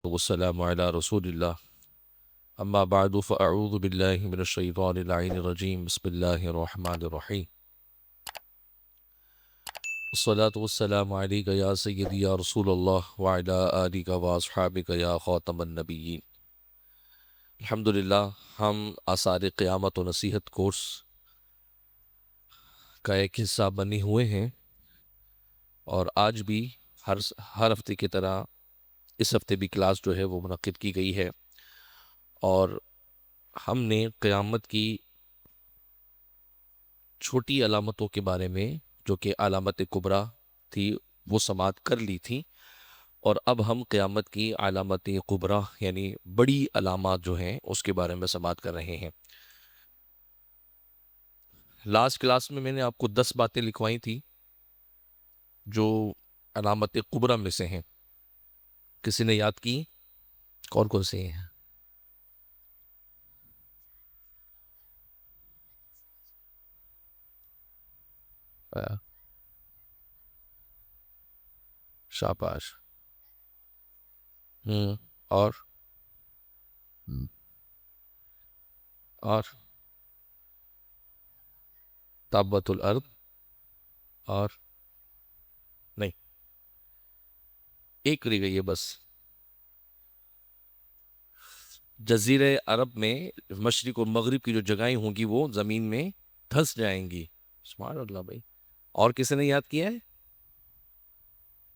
والسلام على رسول الله أما بعد فأعوذ بالله من الشيطان اللعين الرجيم بسم الله الرحمن الرحيم الصلاة والسلام عليك يا سيدي يا رسول الله وعلى آلك وأصحابك يا خاتم النبيين الحمدللہ ہم آثار قیامت و نصیحت کورس کا ایک حصہ بنے ہوئے ہیں اور آج بھی ہر ہفتے کی طرح اس ہفتے بھی کلاس جو ہے وہ منعقد کی گئی ہے اور ہم نے قیامت کی چھوٹی علامتوں کے بارے میں جو کہ علامت کبریٰ تھی وہ سماعت کر لی تھی اور اب ہم قیامت کی علامت کبریٰ یعنی بڑی علامات جو ہیں اس کے بارے میں سماعت کر رہے ہیں۔ لاسٹ کلاس میں نے آپ کو 10 باتیں لکھوائی تھی جو علامت کبریٰ میں سے ہیں، کسی نے یاد کی؟ کون کون سے ہیں؟ شاباش۔ اور اور تابت الارض اور نہیں، ایک رہ گئی ہے بس۔ جزیرہ عرب میں مشرق اور مغرب کی جو جگہیں ہوں گی وہ زمین میں دھس جائیں گی۔ سبحان اللہ بھائی، اور کسی نے یاد کیا ہے؟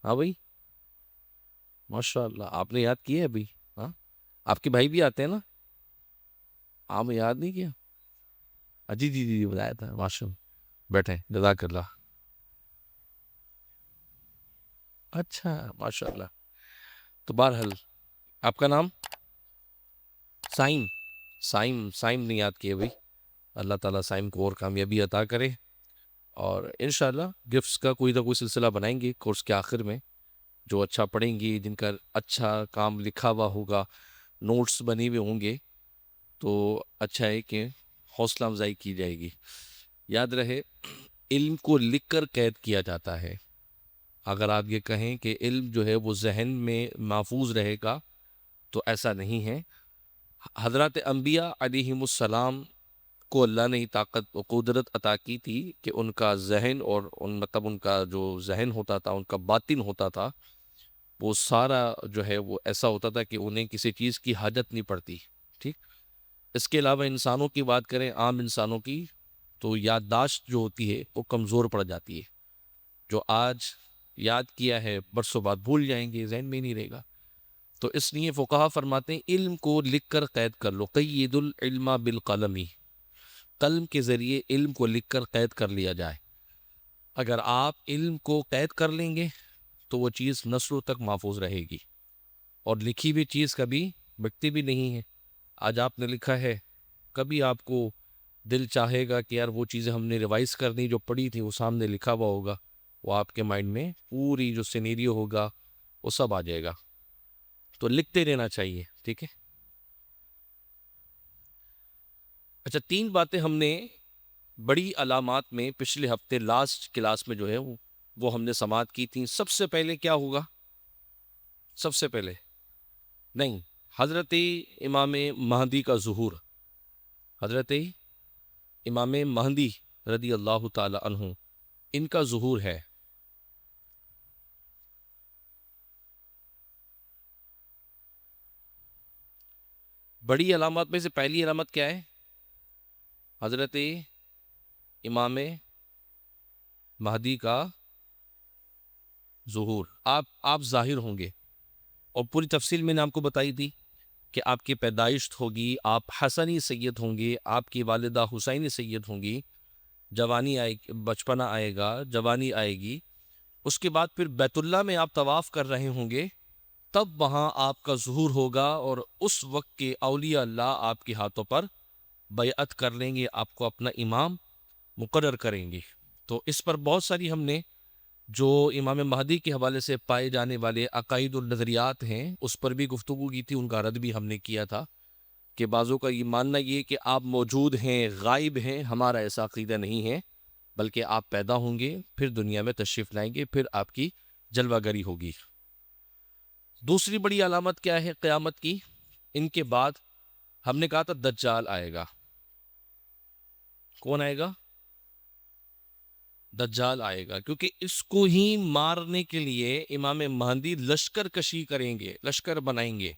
ہاں بھائی، ماشاء اللہ آپ نے یاد کیا ہے ابھی۔ ہاں، آپ کے بھائی بھی آتے ہیں نا؟ آپ نے یاد نہیں کیا؟ جی جی جی بتایا تھا، ماشاء اللہ۔ بیٹھیں، جزاک اللہ۔ اچھا، ماشاء اللہ۔ تو بہرحال آپ کا نام سائم سائم نے یاد کیا بھائی۔ اللہ تعالیٰ سائم کو اور کامیابی عطا کرے اور انشاءاللہ گفٹس کا کوئی نہ کوئی سلسلہ بنائیں گے کورس کے آخر میں، جو اچھا پڑھیں گی، جن کا اچھا کام لکھا ہوا ہوگا، نوٹس بنے ہوئے ہوں گے، تو اچھا ہے کہ حوصلہ افزائی کی جائے گی۔ یاد رہے، علم کو لکھ کر قید کیا جاتا ہے۔ اگر آپ یہ کہیں کہ علم جو ہے وہ ذہن میں محفوظ رہے گا تو ایسا نہیں ہے۔ حضرات انبیاء علیہم السلام کو اللہ نے طاقت و قدرت عطا کی تھی کہ ان کا ذہن اور ان کا جو ذہن ہوتا تھا، ان کا باطن ہوتا تھا، وہ سارا جو ہے وہ ایسا ہوتا تھا کہ انہیں کسی چیز کی حاجت نہیں پڑتی۔ ٹھیک، اس کے علاوہ انسانوں کی بات کریں، عام انسانوں کی، تو یادداشت جو ہوتی ہے وہ کمزور پڑ جاتی ہے۔ جو آج یاد کیا ہے برسوں بعد بھول جائیں گے، ذہن میں نہیں رہے گا۔ تو اس لیے فقہا فرماتے ہیں علم کو لکھ کر قید کر لو، قید العلم بالقلم، قلم کے ذریعے علم کو لکھ کر قید کر لیا جائے۔ اگر آپ علم کو قید کر لیں گے تو وہ چیز نسلوں تک محفوظ رہے گی، اور لکھی ہوئی چیز کبھی مٹتی بھی نہیں ہے۔ آج آپ نے لکھا ہے، کبھی آپ کو دل چاہے گا کہ یار وہ چیزیں ہم نے ریوائز کرنی، جو پڑھی تھی وہ سامنے لکھا ہوا ہوگا، وہ آپ کے مائنڈ میں پوری جو سینیریو ہوگا وہ سب آ جائے گا۔ تو لکھتے رہنا چاہیے، ٹھیک ہے۔ اچھا، 3 باتیں ہم نے بڑی علامات میں پچھلے ہفتے لاسٹ کلاس میں جو ہے وہ ہم نے سماعت کی تھیں۔ سب سے پہلے کیا ہوگا؟ سب سے پہلے نہیں، حضرت امام مہدی کا ظہور۔ حضرت امام مہدی رضی اللہ تعالی عنہ، ان کا ظہور ہے۔ بڑی علامات میں سے پہلی علامت کیا ہے؟ حضرت امام مہدی کا ظہور۔ آپ ظاہر ہوں گے، اور پوری تفصیل میں نے آپ کو بتائی تھی کہ آپ کی پیدائش ہوگی، آپ حسنی سید ہوں گے، آپ کی والدہ حسینی سید ہوں گی، جوانی آئے، بچپنا آئے گا، جوانی آئے گی، اس کے بعد پھر بیت اللہ میں آپ طواف کر رہے ہوں گے، تب وہاں آپ کا ظہور ہوگا، اور اس وقت کے اولیاء اللہ آپ کے ہاتھوں پر بیعت کر لیں گے، آپ کو اپنا امام مقرر کریں گے۔ تو اس پر بہت ساری ہم نے جو امام مہدی کے حوالے سے پائے جانے والے عقائد اور نظریات ہیں اس پر بھی گفتگو کی تھی، ان کا رد بھی ہم نے کیا تھا کہ بعضوں کا یہ ماننا یہ کہ آپ موجود ہیں، غائب ہیں، ہمارا ایسا عقیدہ نہیں ہے، بلکہ آپ پیدا ہوں گے، پھر دنیا میں تشریف لائیں گے، پھر آپ کی جلوہ گری ہوگی۔ دوسری بڑی علامت کیا ہے قیامت کی؟ ان کے بعد ہم نے کہا تھا دجال آئے گا. کون آئے گا؟ دجال آئے گا، کیونکہ اس کو ہی مارنے کے لیے امام مہدی لشکر کشی کریں گے، لشکر بنائیں گے،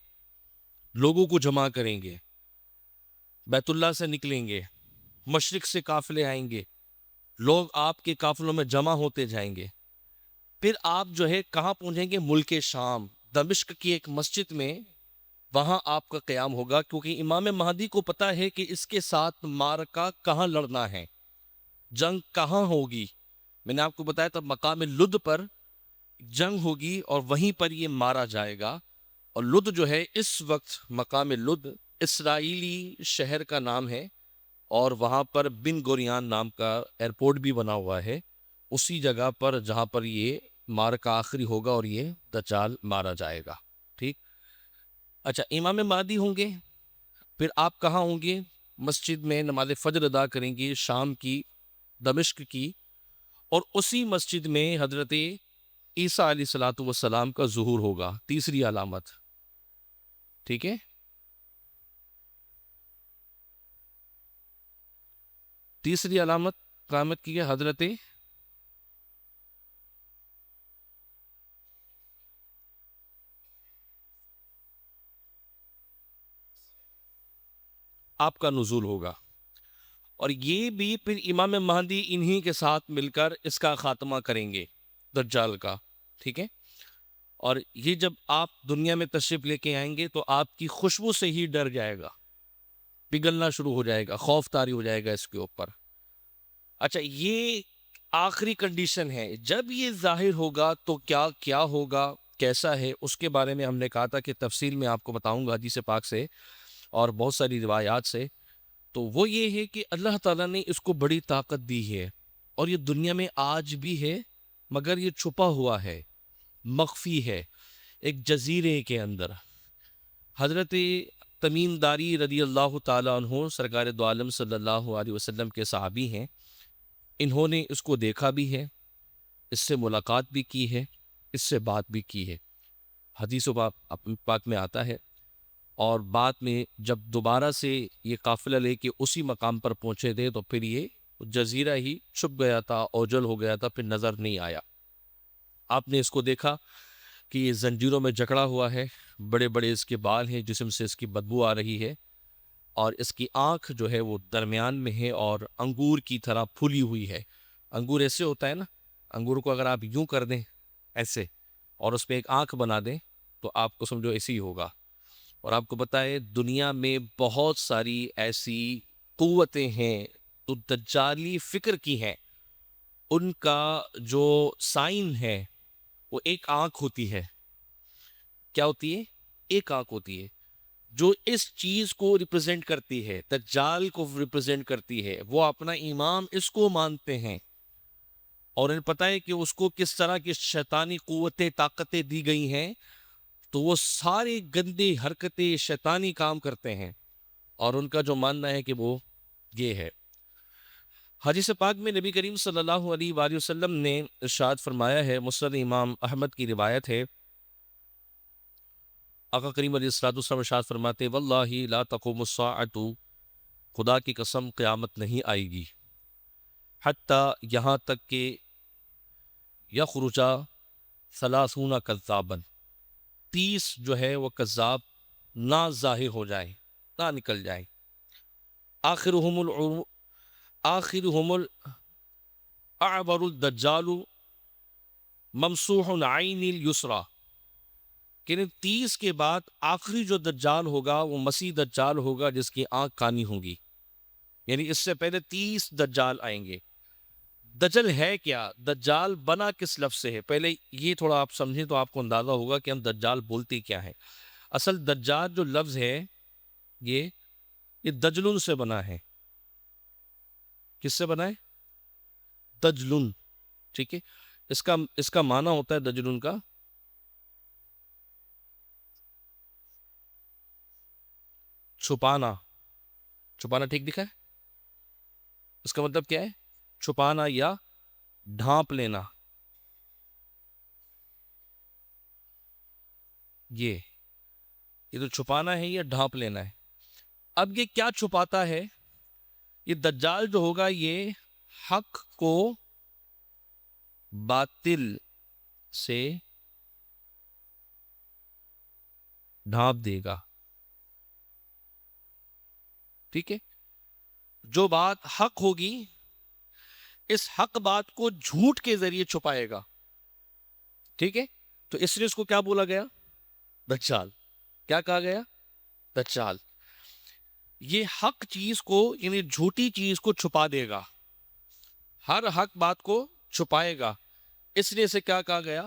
لوگوں کو جمع کریں گے، بیت اللہ سے نکلیں گے، مشرق سے قافلے آئیں گے، لوگ آپ کے قافلوں میں جمع ہوتے جائیں گے. پھر آپ جو ہے کہاں پہنچیں گے؟ ملک شام، دمشق کی ایک مسجد میں، وہاں آپ کا قیام ہوگا، کیونکہ امام مہدی کو پتا ہے کہ اس کے ساتھ معرکہ کہاں لڑنا ہے، جنگ کہاں ہوگی. میں نے آپ کو بتایا تھا مقام لد پر جنگ ہوگی اور وہیں پر یہ مارا جائے گا. اور لد جو ہے اس وقت مقام لد اسرائیلی شہر کا نام ہے، اور وہاں پر بن گوریان نام کا ایئرپورٹ بھی بنا ہوا ہے، اسی جگہ پر جہاں پر یہ مارکا آخری ہوگا اور یہ دجال مارا جائے گا. ٹھیک. اچھا، امام مہدی ہوں گے، پھر آپ کہاں ہوں گے؟ مسجد میں نماز فجر ادا کریں گے، شام کی، دمشق کی، اور اسی مسجد میں حضرت عیسیٰ علیہ الصلوۃ والسلام کا ظہور ہوگا. تیسری علامت. ٹھیک ہے. تیسری علامت قیامت کی ہے حضرت آپ کا نزول ہوگا. اور یہ بھی پھر امام مہدی انہی کے ساتھ مل کر اس کا خاتمہ کریں گے، دجال کا. ٹھیک ہے. اور یہ جب آپ دنیا میں تشریف لے کے آئیں گے تو آپ کی خوشبو سے ہی ڈر جائے گا، پگھلنا شروع ہو جائے گا، خوف طاری ہو جائے گا اس کے اوپر. اچھا، یہ آخری کنڈیشن ہے. جب یہ ظاہر ہوگا تو کیا کیا ہوگا، کیسا ہے، اس کے بارے میں ہم نے کہا تھا کہ تفصیل میں آپ کو بتاؤں گا حدیث پاک سے اور بہت ساری روایات سے. تو وہ یہ ہے کہ اللہ تعالیٰ نے اس کو بڑی طاقت دی ہے، اور یہ دنیا میں آج بھی ہے، مگر یہ چھپا ہوا ہے، مخفی ہے، ایک جزیرے کے اندر. حضرت تمیم داری رضی اللہ تعالیٰ عنہ سرکار دو عالم صلی اللہ علیہ وسلم کے صحابی ہیں. انہوں نے اس کو دیکھا بھی ہے، اس سے ملاقات بھی کی ہے، اس سے بات بھی کی ہے. حدیث و پاک میں آتا ہے. اور بعد میں جب دوبارہ سے یہ قافلہ لے کے اسی مقام پر پہنچے تھے تو پھر یہ جزیرہ ہی چھپ گیا تھا، اوجل ہو گیا تھا، پھر نظر نہیں آیا. آپ نے اس کو دیکھا کہ یہ زنجیروں میں جکڑا ہوا ہے، بڑے بڑے اس کے بال ہیں، جسم سے اس کی بدبو آ رہی ہے، اور اس کی آنکھ جو ہے وہ درمیان میں ہے اور انگور کی طرح پھولی ہوئی ہے. انگور ایسے ہوتا ہے نا، انگور کو اگر آپ یوں کر دیں ایسے اور اس پہ ایک آنکھ بنا دیں تو آپ کو سمجھو ایسے ہی ہوگا. اور آپ کو بتائے دنیا میں بہت ساری ایسی قوتیں ہیں تو دجالی فکر کی ہیں، ان کا جو سائن ہے وہ ایک آنکھ ہوتی ہے. کیا ہوتی ہے؟ ایک آنکھ ہوتی ہے، جو اس چیز کو ریپرزینٹ کرتی ہے، دجال کو ریپرزینٹ کرتی ہے. وہ اپنا امام اس کو مانتے ہیں، اور انہیں پتہ ہے کہ اس کو کس طرح کی شیطانی قوتیں، طاقتیں دی گئی ہیں، تو وہ سارے گندے حرکتیں، شیطانی کام کرتے ہیں، اور ان کا جو ماننا ہے کہ وہ یہ ہے. حدیث پاک میں نبی کریم صلی اللہ علیہ وآلہ وسلم نے ارشاد فرمایا ہے، مسند امام احمد کی روایت ہے، آقا کریم علیہ الصلوۃ والسلام ارشاد فرماتے واللہ لا تقوم الساعۃ، خدا کی قسم قیامت نہیں آئے گی، حتی یہاں تک کہ یخرجا ثلاثون کذابا، 30 جو ہے وہ کذاب نہ ظاہر ہو جائے، نہ نکل جائے. آخرهم الاعور الدجال ممسوح العین الیسری، کہ 30 کے بعد آخری جو دجال ہوگا وہ مسیح دجال ہوگا جس کی آنکھ کانی ہوگی. یعنی اس سے پہلے 30 دجال آئیں گے. دجل ہے کیا؟ دجال بنا کس لفظ سے ہے؟ پہلے یہ تھوڑا آپ سمجھیں تو آپ کو اندازہ ہوگا کہ ہم دجال بولتے کیا ہے. اصل دجال جو لفظ ہے یہ دجلن سے بنا ہے. کس سے بنا ہے؟ دجلن. ٹھیک ہے. اس کا معنی ہوتا ہے دجلن کا چھپانا. چھپانا ٹھیک دکھا ہے؟ اس کا مطلب کیا ہے؟ چھپانا یا ڈھانپ لینا. یہ تو چھپانا ہے یا ڈھانپ لینا ہے. اب یہ کیا چھپاتا ہے؟ یہ دجال جو ہوگا یہ حق کو باطل سے ڈھانپ دے گا. ٹھیک ہے، جو بات حق ہوگی اس حق بات کو جھوٹ کے ذریعے چھپائے گا. ٹھیک ہے، تو اس لیے اس کو کیا بولا گیا؟ دجال. کیا کہا گیا؟ دجال. یہ حق چیز کو یعنی جھوٹی چیز کو چھپا دے گا، ہر حق بات کو چھپائے گا، اس لیے اسے کیا کہا گیا؟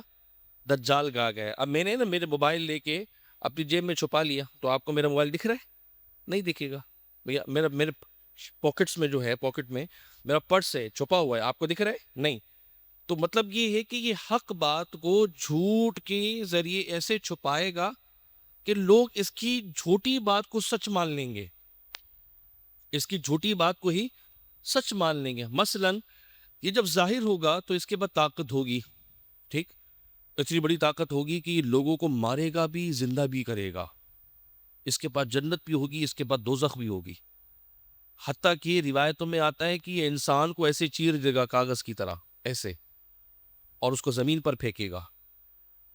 دجال کہا گیا. اب میں نے نا میرے موبائل لے کے اپنی جیب میں چھپا لیا، تو آپ کو میرا موبائل دکھ رہا ہے؟ نہیں دکھے گا بھیا. میرے پاکٹس میں جو ہے، پاکٹ میں میرا پرس ہے چھپا ہوا ہے، آپ کو دکھ رہا ہے؟ نہیں. تو مطلب یہ ہے کہ یہ حق بات کو جھوٹ کے ذریعے ایسے چھپائے گا کہ لوگ اس کی جھوٹی بات کو سچ مان لیں گے، اس کی جھوٹی بات کو ہی سچ مان لیں گے. مثلا یہ جب ظاہر ہوگا تو اس کے بعد طاقت ہوگی. ٹھیک، اتنی بڑی طاقت ہوگی کہ یہ لوگوں کو مارے گا بھی، زندہ بھی کرے گا. اس کے بعد جنت بھی ہوگی، اس کے بعد دوزخ بھی ہوگی. حتیٰ کہ روایتوں میں آتا ہے کہ یہ انسان کو ایسے چیر دے گا کاغذ کی طرح ایسے، اور اس کو زمین پر پھینکے گا.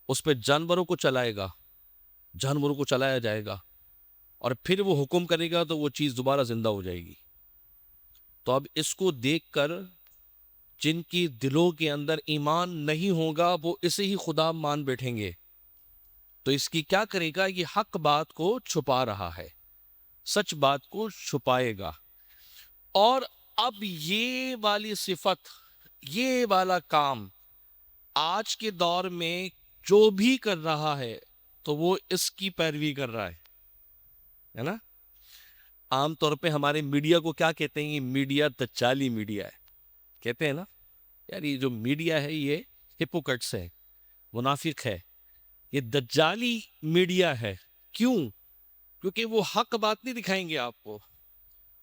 اس پہ جانوروں کو چلائے گا، جانوروں کو چلایا جائے گا، اور پھر وہ حکم کرے گا تو وہ چیز دوبارہ زندہ ہو جائے گی. تو اب اس کو دیکھ کر جن کی دلوں کے اندر ایمان نہیں ہوگا وہ اسے ہی خدا مان بیٹھیں گے. تو اس کی کیا کرے گا؟ یہ حق بات کو چھپا رہا ہے، سچ بات کو چھپائے گا. اور اب یہ والی صفت، یہ والا کام آج کے دور میں جو بھی کر رہا ہے تو وہ اس کی پیروی کر رہا ہے نا. عام طور پہ ہمارے میڈیا کو کیا کہتے ہیں؟ یہ میڈیا دجالی میڈیا ہے کہتے ہیں نا. یار یہ جو میڈیا ہے یہ ہپوکٹس ہے، منافق ہے، یہ دجالی میڈیا ہے. کیوں؟ کیونکہ وہ حق بات نہیں دکھائیں گے آپ کو،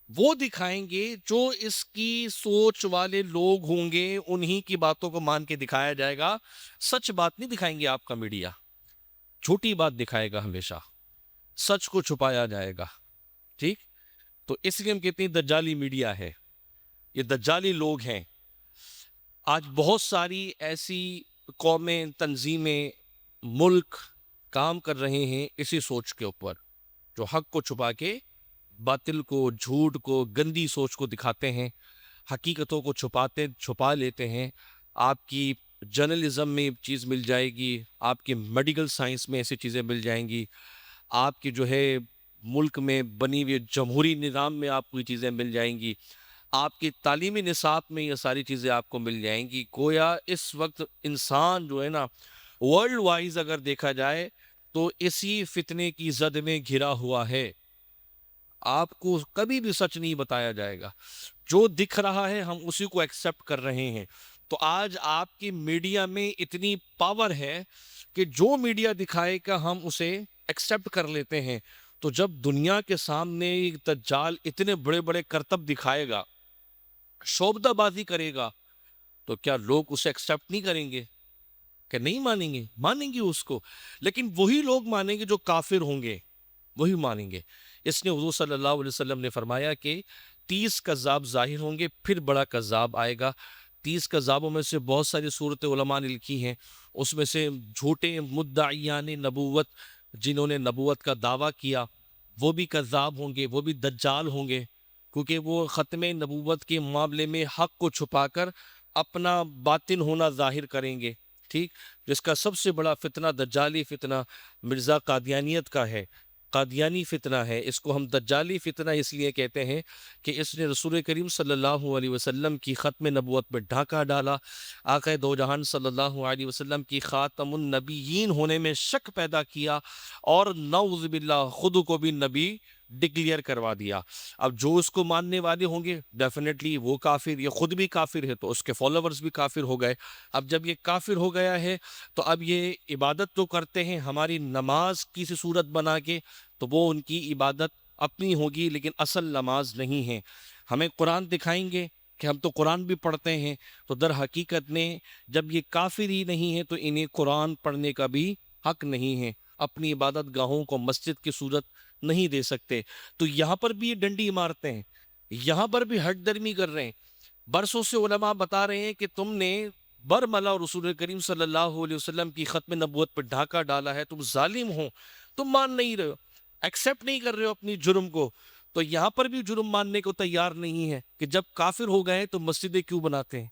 وہ دکھائیں گے جو اس کی سوچ والے لوگ ہوں گے، انہی کی باتوں کو مان کے دکھایا جائے گا. سچ بات نہیں دکھائیں گے آپ کا میڈیا، جھوٹی بات دکھائے گا ہمیشہ، سچ کو چھپایا جائے گا. ٹھیک، تو اس لیے ہم کہتے ہیں دجالی میڈیا ہے، یہ دجالی لوگ ہیں. آج بہت ساری ایسی قومیں، تنظیمیں، ملک کام کر رہے ہیں اسی سوچ کے اوپر، جو حق کو چھپا کے باطل کو، جھوٹ کو، گندی سوچ کو دکھاتے ہیں، حقیقتوں کو چھپا لیتے ہیں. آپ کی جرنلزم میں چیز مل جائے گی، آپ کی میڈیکل سائنس میں ایسی چیزیں مل جائیں گی، آپ کی جو ہے ملک میں بنی ہوئی جمہوری نظام میں آپ کو یہ چیزیں مل جائیں گی، آپ کی تعلیمی نصاب میں یہ ساری چیزیں آپ کو مل جائیں گی. گویا اس وقت انسان جو ہے نا ورلڈ وائز اگر دیکھا جائے تو اسی فتنے کی زد میں گھرا ہوا ہے. آپ کو کبھی بھی سچ نہیں بتایا جائے گا، جو دکھ رہا ہے ہم اسی کو ایکسپٹ کر رہے ہیں. تو آج آپ کی میڈیا میں اتنی پاور ہے کہ جو میڈیا دکھائے گا ہم اسے ایکسپٹ کر لیتے ہیں. تو جب دنیا کے سامنے دجال اتنے بڑے بڑے کرتب دکھائے گا، شوبدہ بازی کرے گا، تو کیا لوگ اسے ایکسپٹ نہیں کریں گے؟ کہ نہیں مانیں گے؟ مانیں گے اس کو. لیکن وہی لوگ مانیں گے جو کافر ہوں گے، وہی مانیں گے. اس نے حضور صلی اللہ علیہ وسلم نے فرمایا کہ 30 کذاب ظاہر ہوں گے، پھر بڑا کذاب آئے گا. 30 کذابوں میں سے بہت ساری صورت علماء نے لکھی ہیں، اس میں سے جھوٹے مدعیان نبوت جنہوں نے نبوت کا دعویٰ کیا وہ بھی کذاب ہوں گے، وہ بھی دجال ہوں گے، کیونکہ وہ ختم نبوت کے معاملے میں حق کو چھپا کر اپنا باطن ہونا ظاہر کریں گے. ٹھیک، جس کا سب سے بڑا فتنہ دجالی فتنہ مرزا قادیانیت کا ہے، قادیانی فتنہ ہے. اس کو ہم دجالی فتنہ اس لیے کہتے ہیں کہ اس نے رسول کریم صلی اللہ علیہ وسلم کی ختم نبوت میں ڈھاکہ ڈالا، آقا دو جہان صلی اللہ علیہ وسلم کی خاتم النبیین ہونے میں شک پیدا کیا، اور نعوذ باللہ خود کو بھی نبی ڈکلیئر کروا دیا. اب جو اس کو ماننے والے ہوں گے ڈیفینیٹلی وہ کافر، یہ خود بھی کافر ہے تو اس کے فالوورز بھی کافر ہو گئے. اب جب یہ کافر ہو گیا ہے تو اب یہ عبادت تو کرتے ہیں ہماری نماز کی سی صورت بنا کے، تو وہ ان کی عبادت اپنی ہوگی لیکن اصل نماز نہیں ہے. ہمیں قرآن دکھائیں گے کہ ہم تو قرآن بھی پڑھتے ہیں، تو در حقیقت میں جب یہ کافر ہی نہیں ہے تو انہیں قرآن پڑھنے کا بھی حق نہیں ہے. اپنی عبادت گاہوں کو مسجد کی صورت نہیں دے سکتے. تو یہاں پر بھی یہ ڈنڈی مارتے ہیں, یہاں پر بھی ہٹ درمی کر رہے ہیں. برسوں سے علماء بتا رہے ہیں کہ تم نے برملا اور رسول کریم صلی اللہ علیہ وسلم کی ختم نبوت پر ڈھاکہ ڈالا ہے, تم ظالم ہو, تم مان نہیں رہے ہو, ایکسیپٹ نہیں کر رہے ہو اپنی جرم کو. تو یہاں پر بھی جرم ماننے کو تیار نہیں ہے کہ جب کافر ہو گئے تو مسجدیں کیوں بناتے ہیں,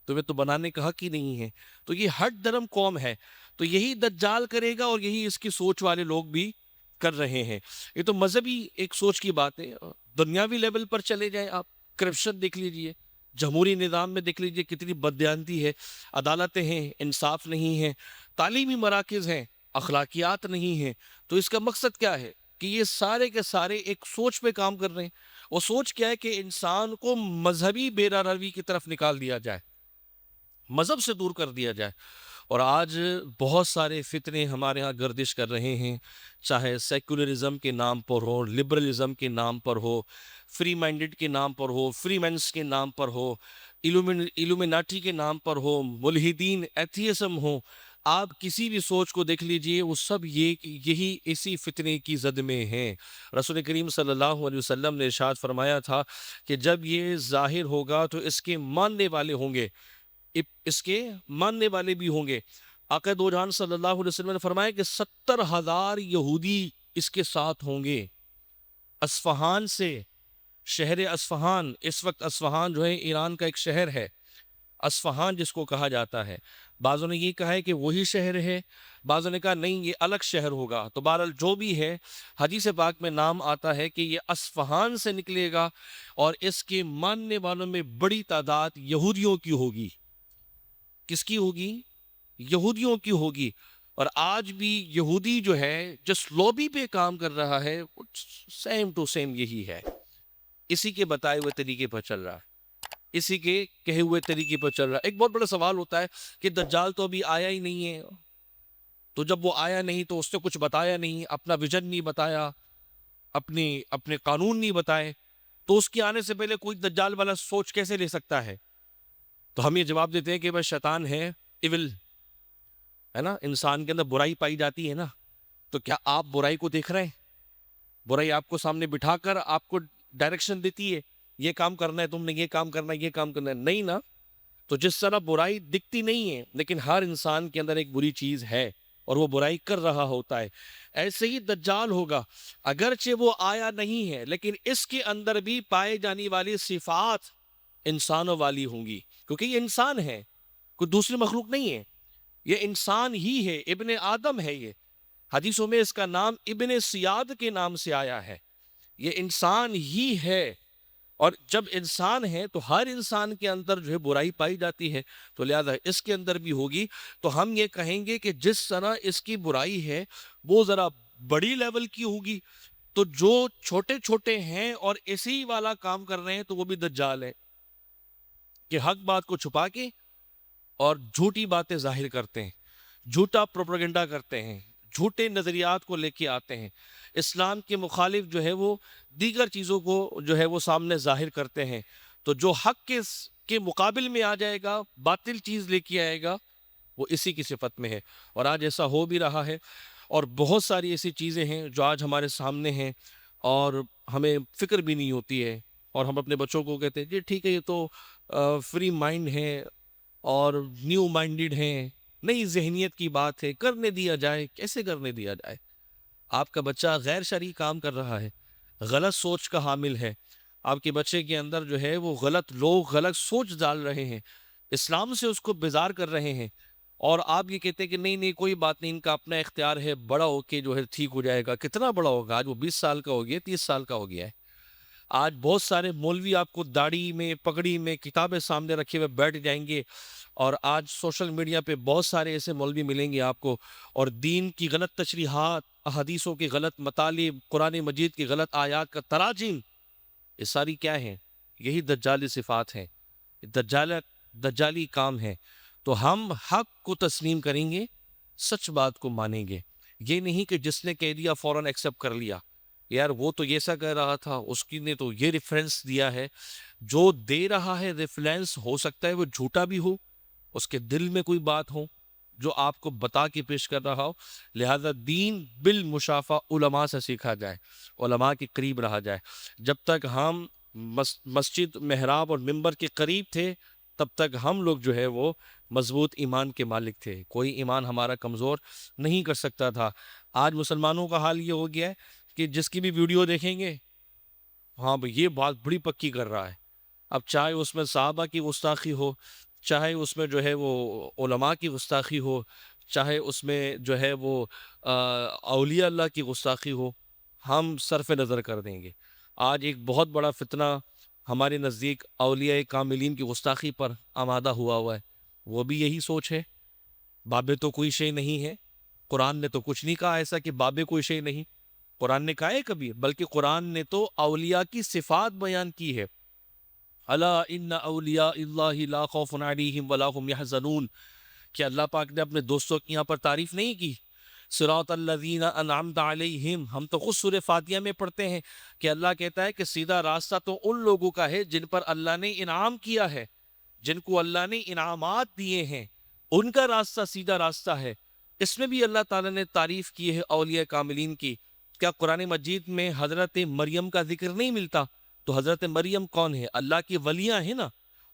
تمہیں تو بنانے کا حق ہی نہیں ہے. تو یہ ہٹ درم قوم ہے, تو یہی دجال کرے گا اور یہی اس کی سوچ والے لوگ بھی کر رہے ہیں. یہ تو مذہبی ایک سوچ کی بات ہے. دنیاوی لیول پر چلے جائیں آپ, کرپشن دیکھ لیجئے, جمہوری نظام میں دیکھ لیجئے کتنی بددیانتی ہے, عدالتیں ہیں, انصاف نہیں ہے, تعلیمی مراکز ہیں, اخلاقیات نہیں ہیں. تو اس کا مقصد کیا ہے کہ یہ سارے کے سارے ایک سوچ پہ کام کر رہے ہیں. وہ سوچ کیا ہے کہ انسان کو مذہبی بے روی کی طرف نکال دیا جائے, مذہب سے دور کر دیا جائے. اور آج بہت سارے فتنے ہمارے ہاں گردش کر رہے ہیں, چاہے سیکولرزم کے نام پر ہو, لبرلزم کے نام پر ہو, فری مائنڈڈ کے نام پر ہو, فری مینس کے نام پر ہو, ایلومیناٹی کے نام پر ہو, ملحدین, ایتھیسم ہو. آپ کسی بھی سوچ کو دیکھ لیجئے, وہ سب یہی اسی فتنے کی زد میں ہیں. رسول کریم صلی اللہ علیہ وسلم نے ارشاد فرمایا تھا کہ جب یہ ظاہر ہوگا تو اس کے ماننے والے ہوں گے, اس کے ماننے والے بھی ہوں گے. آقا دو جہان صلی اللہ علیہ وسلم نے فرمایا کہ 70,000 یہودی اس کے ساتھ ہوں گے. اصفہان سے, شہر اصفہان, اس وقت اصفہان جو ہے ایران کا ایک شہر ہے, اصفہان جس کو کہا جاتا ہے. بعضوں نے یہ کہا ہے کہ وہی شہر ہے, بعضوں نے کہا نہیں یہ الگ شہر ہوگا. تو بہرحال جو بھی ہے, حدیث پاک میں نام آتا ہے کہ یہ اصفہان سے نکلے گا اور اس کے ماننے والوں میں بڑی تعداد یہودیوں کی ہوگی. کس کی ہوگی؟ یہودیوں کی ہوگی. اور آج بھی یہودی جو ہے جس لوبی پہ کام کر رہا ہے سیم ٹو سیم یہی ہے, اسی کے بتائے ہوئے طریقے پر چل رہا ہے, اسی کے کہے ہوئے طریقے پر چل رہا ہے. ایک بہت بڑا سوال ہوتا ہے کہ دجال تو ابھی آیا ہی نہیں ہے, تو جب وہ آیا نہیں تو اس نے کچھ بتایا نہیں, اپنا ویژن نہیں بتایا, اپنے قانون نہیں بتائے, تو اس کے آنے سے پہلے کوئی دجال والا سوچ کیسے لے سکتا ہے؟ تو ہم یہ جواب دیتے ہیں کہ بس شیطان ہے, ایول ہے نا, انسان کے اندر برائی پائی جاتی ہے نا. تو کیا آپ برائی کو دیکھ رہے ہیں؟ برائی آپ کو سامنے بٹھا کر آپ کو ڈائریکشن دیتی ہے, یہ کام کرنا ہے, تم نے یہ کام کرنا ہے, یہ کام کرنا ہے, نہیں نا. تو جس طرح برائی دکھتی نہیں ہے لیکن ہر انسان کے اندر ایک بری چیز ہے اور وہ برائی کر رہا ہوتا ہے, ایسے ہی دجال ہوگا. اگرچہ وہ آیا نہیں ہے لیکن اس کے اندر بھی پائے جانے والی صفات انسانوں والی ہوں گی, کیونکہ یہ انسان ہے, کوئی دوسری مخلوق نہیں ہے, یہ انسان ہی ہے, ابن آدم ہے. یہ حدیثوں میں اس کا نام ابن سیاد کے نام سے آیا ہے. یہ انسان ہی ہے, اور جب انسان ہے تو ہر انسان کے اندر جو ہے برائی پائی جاتی ہے, تو لہذا اس کے اندر بھی ہوگی. تو ہم یہ کہیں گے کہ جس طرح اس کی برائی ہے وہ ذرا بڑی لیول کی ہوگی, تو جو چھوٹے چھوٹے ہیں اور اسی والا کام کر رہے ہیں تو وہ بھی دجال ہے, کہ حق بات کو چھپا کے اور جھوٹی باتیں ظاہر کرتے ہیں, جھوٹا پروپیگنڈا کرتے ہیں, جھوٹے نظریات کو لے کے آتے ہیں, اسلام کے مخالف جو ہے وہ دیگر چیزوں کو جو ہے وہ سامنے ظاہر کرتے ہیں. تو جو حق کے مقابل میں آ جائے گا, باطل چیز لے کے آئے گا, وہ اسی کی صفت میں ہے. اور آج ایسا ہو بھی رہا ہے, اور بہت ساری ایسی چیزیں ہیں جو آج ہمارے سامنے ہیں اور ہمیں فکر بھی نہیں ہوتی ہے, اور ہم اپنے بچوں کو کہتے ہیں جی ٹھیک ہے یہ تو فری مائنڈ ہے اور نیو مائنڈڈ ہیں, نئی ذہنیت کی بات ہے, کرنے دیا جائے. کیسے کرنے دیا جائے؟ آپ کا بچہ غیر شرعی کام کر رہا ہے, غلط سوچ کا حامل ہے, آپ کے بچے کے اندر جو ہے وہ غلط لوگ غلط سوچ ڈال رہے ہیں, اسلام سے اس کو بیزار کر رہے ہیں, اور آپ یہ کہتے ہیں کہ نہیں نہیں کوئی بات نہیں, ان کا اپنا اختیار ہے, بڑا ہو کے جو ہے ٹھیک ہو جائے گا. کتنا بڑا ہوگا؟ آج وہ 20 سال کا ہو گیا, 30 سال کا ہو گیا ہے. آج بہت سارے مولوی آپ کو داڑھی میں, پگڑی میں, کتابیں سامنے رکھے ہوئے بیٹھ جائیں گے, اور آج سوشل میڈیا پہ بہت سارے ایسے مولوی ملیں گے آپ کو, اور دین کی غلط تشریحات, احادیثوں کے غلط مطالب, قرآن مجید کی غلط آیات کا تراجم, یہ ساری کیا ہیں؟ یہی دجالی صفات ہیں, دجالی کام ہے. تو ہم حق کو تسلیم کریں گے, سچ بات کو مانیں گے. یہ نہیں کہ جس نے کہہ دیا فوراً ایکسیپٹ کر لیا, یار وہ تو ایسا کہہ رہا تھا, اس کی نے تو یہ ریفرنس دیا ہے. جو دے رہا ہے ریفرنس ہو سکتا ہے وہ جھوٹا بھی ہو, اس کے دل میں کوئی بات ہو, جو آپ کو بتا کے پیش کر رہا ہو. لہذا دین بالمشافہ علماء سے سیکھا جائے، علماء کے قریب رہا جائے. جب تک ہم مسجد، محراب اور منبر کے قریب تھے تب تک ہم لوگ جو ہے وہ مضبوط ایمان کے مالک تھے، کوئی ایمان ہمارا کمزور نہیں کر سکتا تھا. آج مسلمانوں کا حال یہ ہو گیا ہے کہ جس کی بھی ویڈیو دیکھیں گے، ہاں بھئی یہ بات بڑی پکی کر رہا ہے. اب چاہے اس میں صحابہ کی گستاخی ہو، چاہے اس میں جو ہے وہ علماء کی گستاخی ہو، چاہے اس میں جو ہے وہ اولیاء اللہ کی گستاخی ہو، ہم صرف نظر کر دیں گے. آج ایک بہت بڑا فتنہ ہمارے نزدیک اولیاء کاملین کی گستاخی پر آمادہ ہوا ہے. وہ بھی یہی سوچ ہے، بابے تو کوئی شے نہیں ہے. قرآن نے تو کچھ نہیں کہا ایسا کہ بابے کوئی شے نہیں. قرآن نے کہا ہے کبھی؟ بلکہ قرآن نے تو اولیاء کی صفات بیان کی ہے. الا ان اولیاء اللہ لا خوف علیہم ولا هم يحزنون، کہ اللہ پاک نے اپنے دوستوں کی یہاں پر تعریف نہیں کی. صراط الذین انعمت علیہم، ہم تو خود سورہ فاتحہ میں پڑھتے ہیں کہ اللہ کہتا ہے کہ سیدھا راستہ تو ان لوگوں کا ہے جن پر اللہ نے انعام کیا ہے، جن کو اللہ نے انعامات دیے ہیں، ان کا راستہ سیدھا راستہ ہے. اس میں بھی اللہ تعالیٰ نے تعریف کی ہے اولیاء کاملین کی. کیا قرآن مجید میں حضرت مریم کا ذکر نہیں ملتا؟ تو حضرت مریم کون ہے؟ اللہ کی ولیاں ہیں نا.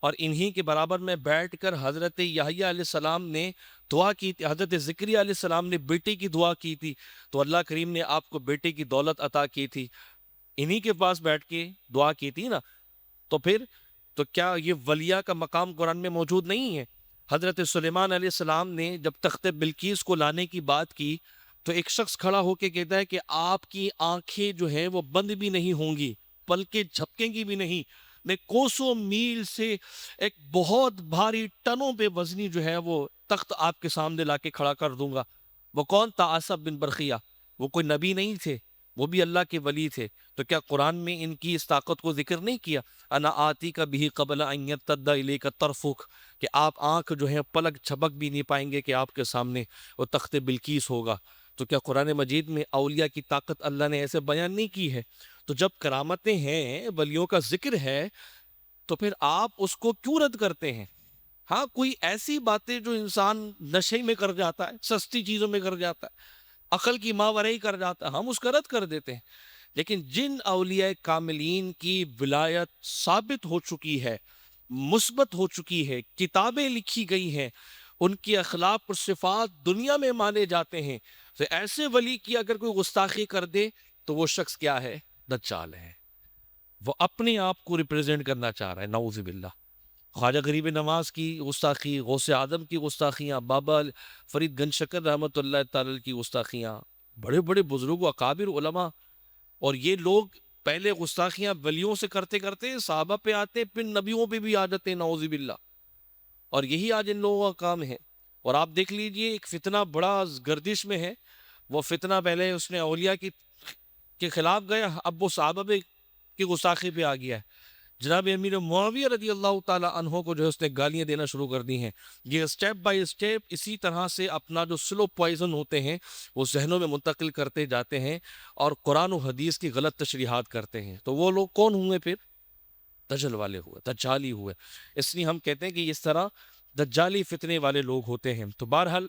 اور انہی کے برابر میں بیٹھ کر حضرت یحییٰ علیہ السلام نے دعا کی تھی، حضرت زکریا علیہ السلام نے بیٹے کی دعا کی تھی، تو اللہ کریم نے آپ کو بیٹے کی دولت عطا کی تھی، انہی کے پاس بیٹھ کے دعا کی تھی نا. تو پھر تو کیا یہ ولیہ کا مقام قرآن میں موجود نہیں ہے؟ حضرت سلیمان علیہ السلام نے جب تخت بلقیس کو لانے کی بات کی تو ایک شخص کھڑا ہو کے کہتا ہے کہ آپ کی آنکھیں جو ہیں وہ بند بھی نہیں ہوں گی، پلکیں جھپکیں گی بھی نہیں، میں کوسوں میل سے ایک بہت بھاری ٹنوں پہ وزنی جو ہے وہ تخت آپ کے سامنے لا کے کھڑا کر دوں گا. وہ کون تھا؟ آصف بن برقیہ. وہ کوئی نبی نہیں تھے، وہ بھی اللہ کے ولی تھے. تو کیا قرآن میں ان کی اس طاقت کو ذکر نہیں کیا؟ انا آتی کا بھی قبل ان یرتد الیک طرفک، کہ آپ آنکھ جو ہے پلک جھپک بھی نہیں پائیں گے کہ آپ کے سامنے وہ تخت بلقیس ہوگا. تو کیا قرآن مجید میں اولیاء کی طاقت اللہ نے ایسے بیان نہیں کی ہے؟ تو جب کرامتیں ہیں، ولیوں کا ذکر ہے، تو پھر آپ اس کو کیوں رد کرتے ہیں؟ ہاں کوئی ایسی باتیں جو انسان نشے میں کر جاتا ہے، سستی چیزوں میں کر جاتا ہے، عقل کی ماورئی کر جاتا ہے، ہم اس کا رد کر دیتے ہیں. لیکن جن اولیاء کاملین کی ولایت ثابت ہو چکی ہے، مثبت ہو چکی ہے، کتابیں لکھی گئی ہیں، ان کی اخلاق اور صفات دنیا میں مانے جاتے ہیں، تو ایسے ولی کی اگر کوئی گستاخی کر دے تو وہ شخص کیا ہے؟ دجال ہے. وہ اپنے آپ کو ریپرزینٹ کرنا چاہ رہا ہے، نعوذ باللہ. خواجہ غریب نواز کی گستاخی، غوث اعظم کی گستاخیاں، بابا فرید گنج شکر رحمۃ اللہ تعالی کی گستاخیاں، بڑے بڑے بزرگ و اکابر علماء. اور یہ لوگ پہلے گستاخیاں ولیوں سے کرتے کرتے صحابہ پہ آتے، پھر نبیوں پہ بھی آ جاتے ہیں، نعوذ باللہ. اور یہی آج ان لوگوں کا کام ہے. اور آپ دیکھ لیجئے ایک فتنہ بڑا گردش میں ہے. وہ فتنہ پہلے اس نے اولیاء کے خلاف گیا، اب وہ صحابہ کی گستاخی پہ آ گیا ہے. جناب امیر معاویہ رضی اللہ تعالی عنہ کو جو ہے اس نے گالیاں دینا شروع کر دی ہیں. یہ سٹیپ بائی سٹیپ اسی طرح سے اپنا جو سلو پوائزن ہوتے ہیں وہ ذہنوں میں منتقل کرتے جاتے ہیں اور قرآن و حدیث کی غلط تشریحات کرتے ہیں. تو وہ لوگ کون ہوئے؟ پھر دجل والے ہوئے، دجالی ہوئے. اس لیے ہم کہتے ہیں کہ اس طرح دجالی فتنے والے لوگ ہوتے ہیں. تو بہرحال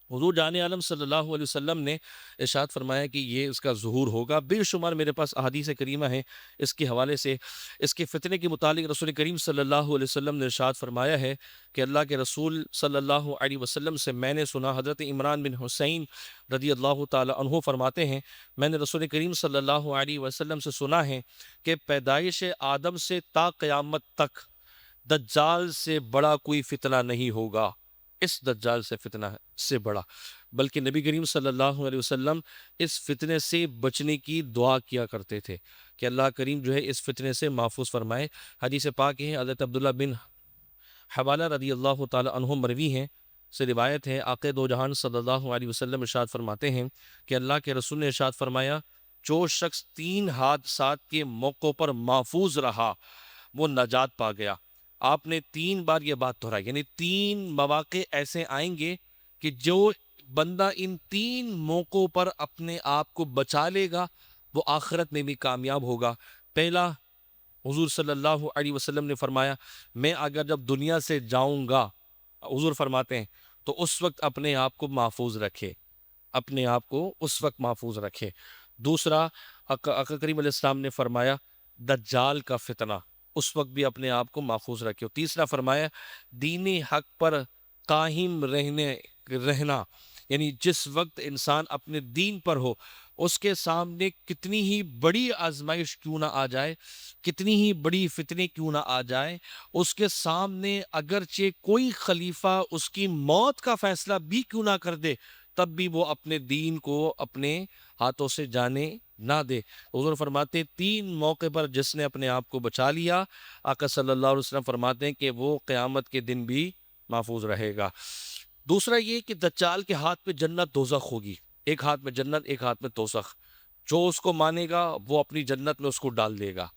حضور جان عالم صلی اللہ علیہ وسلم نے ارشاد فرمایا کہ یہ اس کا ظہور ہوگا. بے شمار میرے پاس احادیث کریمہ ہیں اس کے حوالے سے. اس کے فتنے کے متعلق رسول کریم صلی اللہ علیہ وسلم نے ارشاد فرمایا ہے کہ اللہ کے رسول صلی اللہ علیہ وسلم سے میں نے سنا، حضرت عمران بن حسین رضی اللہ تعالی عنہ فرماتے ہیں میں نے رسول کریم صلی اللہ علیہ وسلم سے سنا ہے کہ پیدائش آدم سے تا قیامت تک دجال سے بڑا کوئی فتنہ نہیں ہوگا، اس دجال سے فتنہ سے بڑا. بلکہ نبی کریم صلی اللہ علیہ وسلم اس فتنے سے بچنے کی دعا کیا کرتے تھے کہ اللہ کریم جو ہے اس فتنے سے محفوظ فرمائے. حدیث پاک ہے، حضرت عبداللہ بن حوالہ رضی اللہ تعالی عنہ مروی ہیں، سے روایت ہے، آقا دو جہان صلی اللہ علیہ وسلم ارشاد فرماتے ہیں کہ اللہ کے رسول نے ارشاد فرمایا جو شخص 3 حادثات کے موقع پر محفوظ رہا وہ نجات پا گیا. آپ نے 3 بار یہ بات دہرائی، یعنی 3 مواقع ایسے آئیں گے کہ جو بندہ ان 3 موقعوں پر اپنے آپ کو بچا لے گا وہ آخرت میں بھی کامیاب ہوگا. پہلا، حضور صلی اللہ علیہ وسلم نے فرمایا میں اگر جب دنیا سے جاؤں گا، حضور فرماتے ہیں تو اس وقت اپنے آپ کو محفوظ رکھے، اپنے آپ کو اس وقت محفوظ رکھے۔ دوسرا، آقا کریم علیہ السلام نے فرمایا دجال کا فتنہ، اس وقت بھی اپنے آپ کو محفوظ رکھے۔ تیسرا فرمایا دین حق پر قائم رہنا، یعنی جس وقت انسان اپنے دین پر ہو، اس کے سامنے کتنی ہی بڑی آزمائش کیوں نہ آ جائے، کتنی ہی بڑی فتنے کیوں نہ آ جائے، اس کے سامنے اگرچہ کوئی خلیفہ اس کی موت کا فیصلہ بھی کیوں نہ کر دے، تب بھی وہ اپنے دین کو اپنے ہاتھوں سے جانے نہ دے۔ حضور فرماتے ہیں 3 موقع پر جس نے اپنے آپ کو بچا لیا، آقا صلی اللہ علیہ وسلم فرماتے ہیں کہ وہ قیامت کے دن بھی محفوظ رہے گا۔ دوسرا یہ کہ دجال کے ہاتھ میں جنت دوزخ ہوگی، ایک ہاتھ میں جنت، ایک ہاتھ میں دوزخ۔ جو اس کو مانے گا وہ اپنی جنت میں اس کو ڈال دے گا،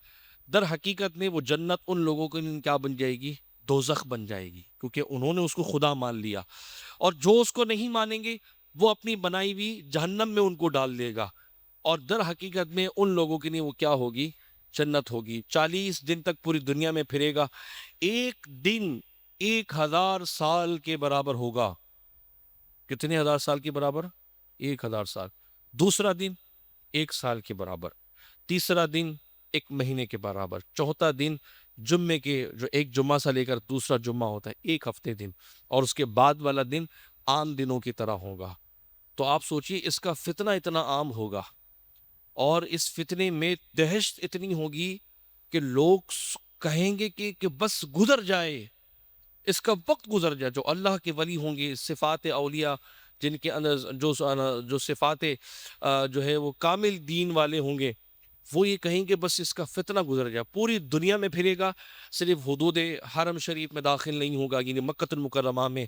در حقیقت میں وہ جنت ان لوگوں کے لیے کیا بن جائے گی؟ دوزخ بن جائے گی، کیونکہ انہوں نے اس کو خدا مان لیا۔ اور جو اس کو نہیں مانیں گے وہ اپنی بنائی ہوئی جہنم میں ان کو ڈال دے گا، اور در حقیقت میں ان لوگوں کے لیے وہ کیا ہوگی؟ جنت ہوگی۔ 40 دن تک پوری دنیا میں پھرے گا، ایک دن 1000 سال کے برابر ہوگا۔ کتنے 1000 سال کے برابر؟ 1000 سال۔ دوسرا دن 1 سال کے برابر، تیسرا دن 1 مہینے کے برابر، چوتھا دن جمعے کے جو ایک جمعہ سے لے کر دوسرا جمعہ ہوتا ہے 1 ہفتے دن، اور اس کے بعد والا دن عام دنوں کی طرح ہوگا۔ تو آپ سوچئے اس کا فتنہ اتنا عام ہوگا، اور اس فتنے میں دہشت اتنی ہوگی کہ لوگ کہیں گے کہ بس گزر جائے، اس کا وقت گزر جائے۔ جو اللہ کے ولی ہوں گے، صفات اولیاء جن کے اندر جو صفات جو ہے وہ کامل دین والے ہوں گے، وہ یہ کہیں گے بس اس کا فتنہ گزر جائے، پوری دنیا میں پھرے گا، صرف حدود حرم شریف میں داخل نہیں ہوگا، یعنی مکہ المکرمہ میں،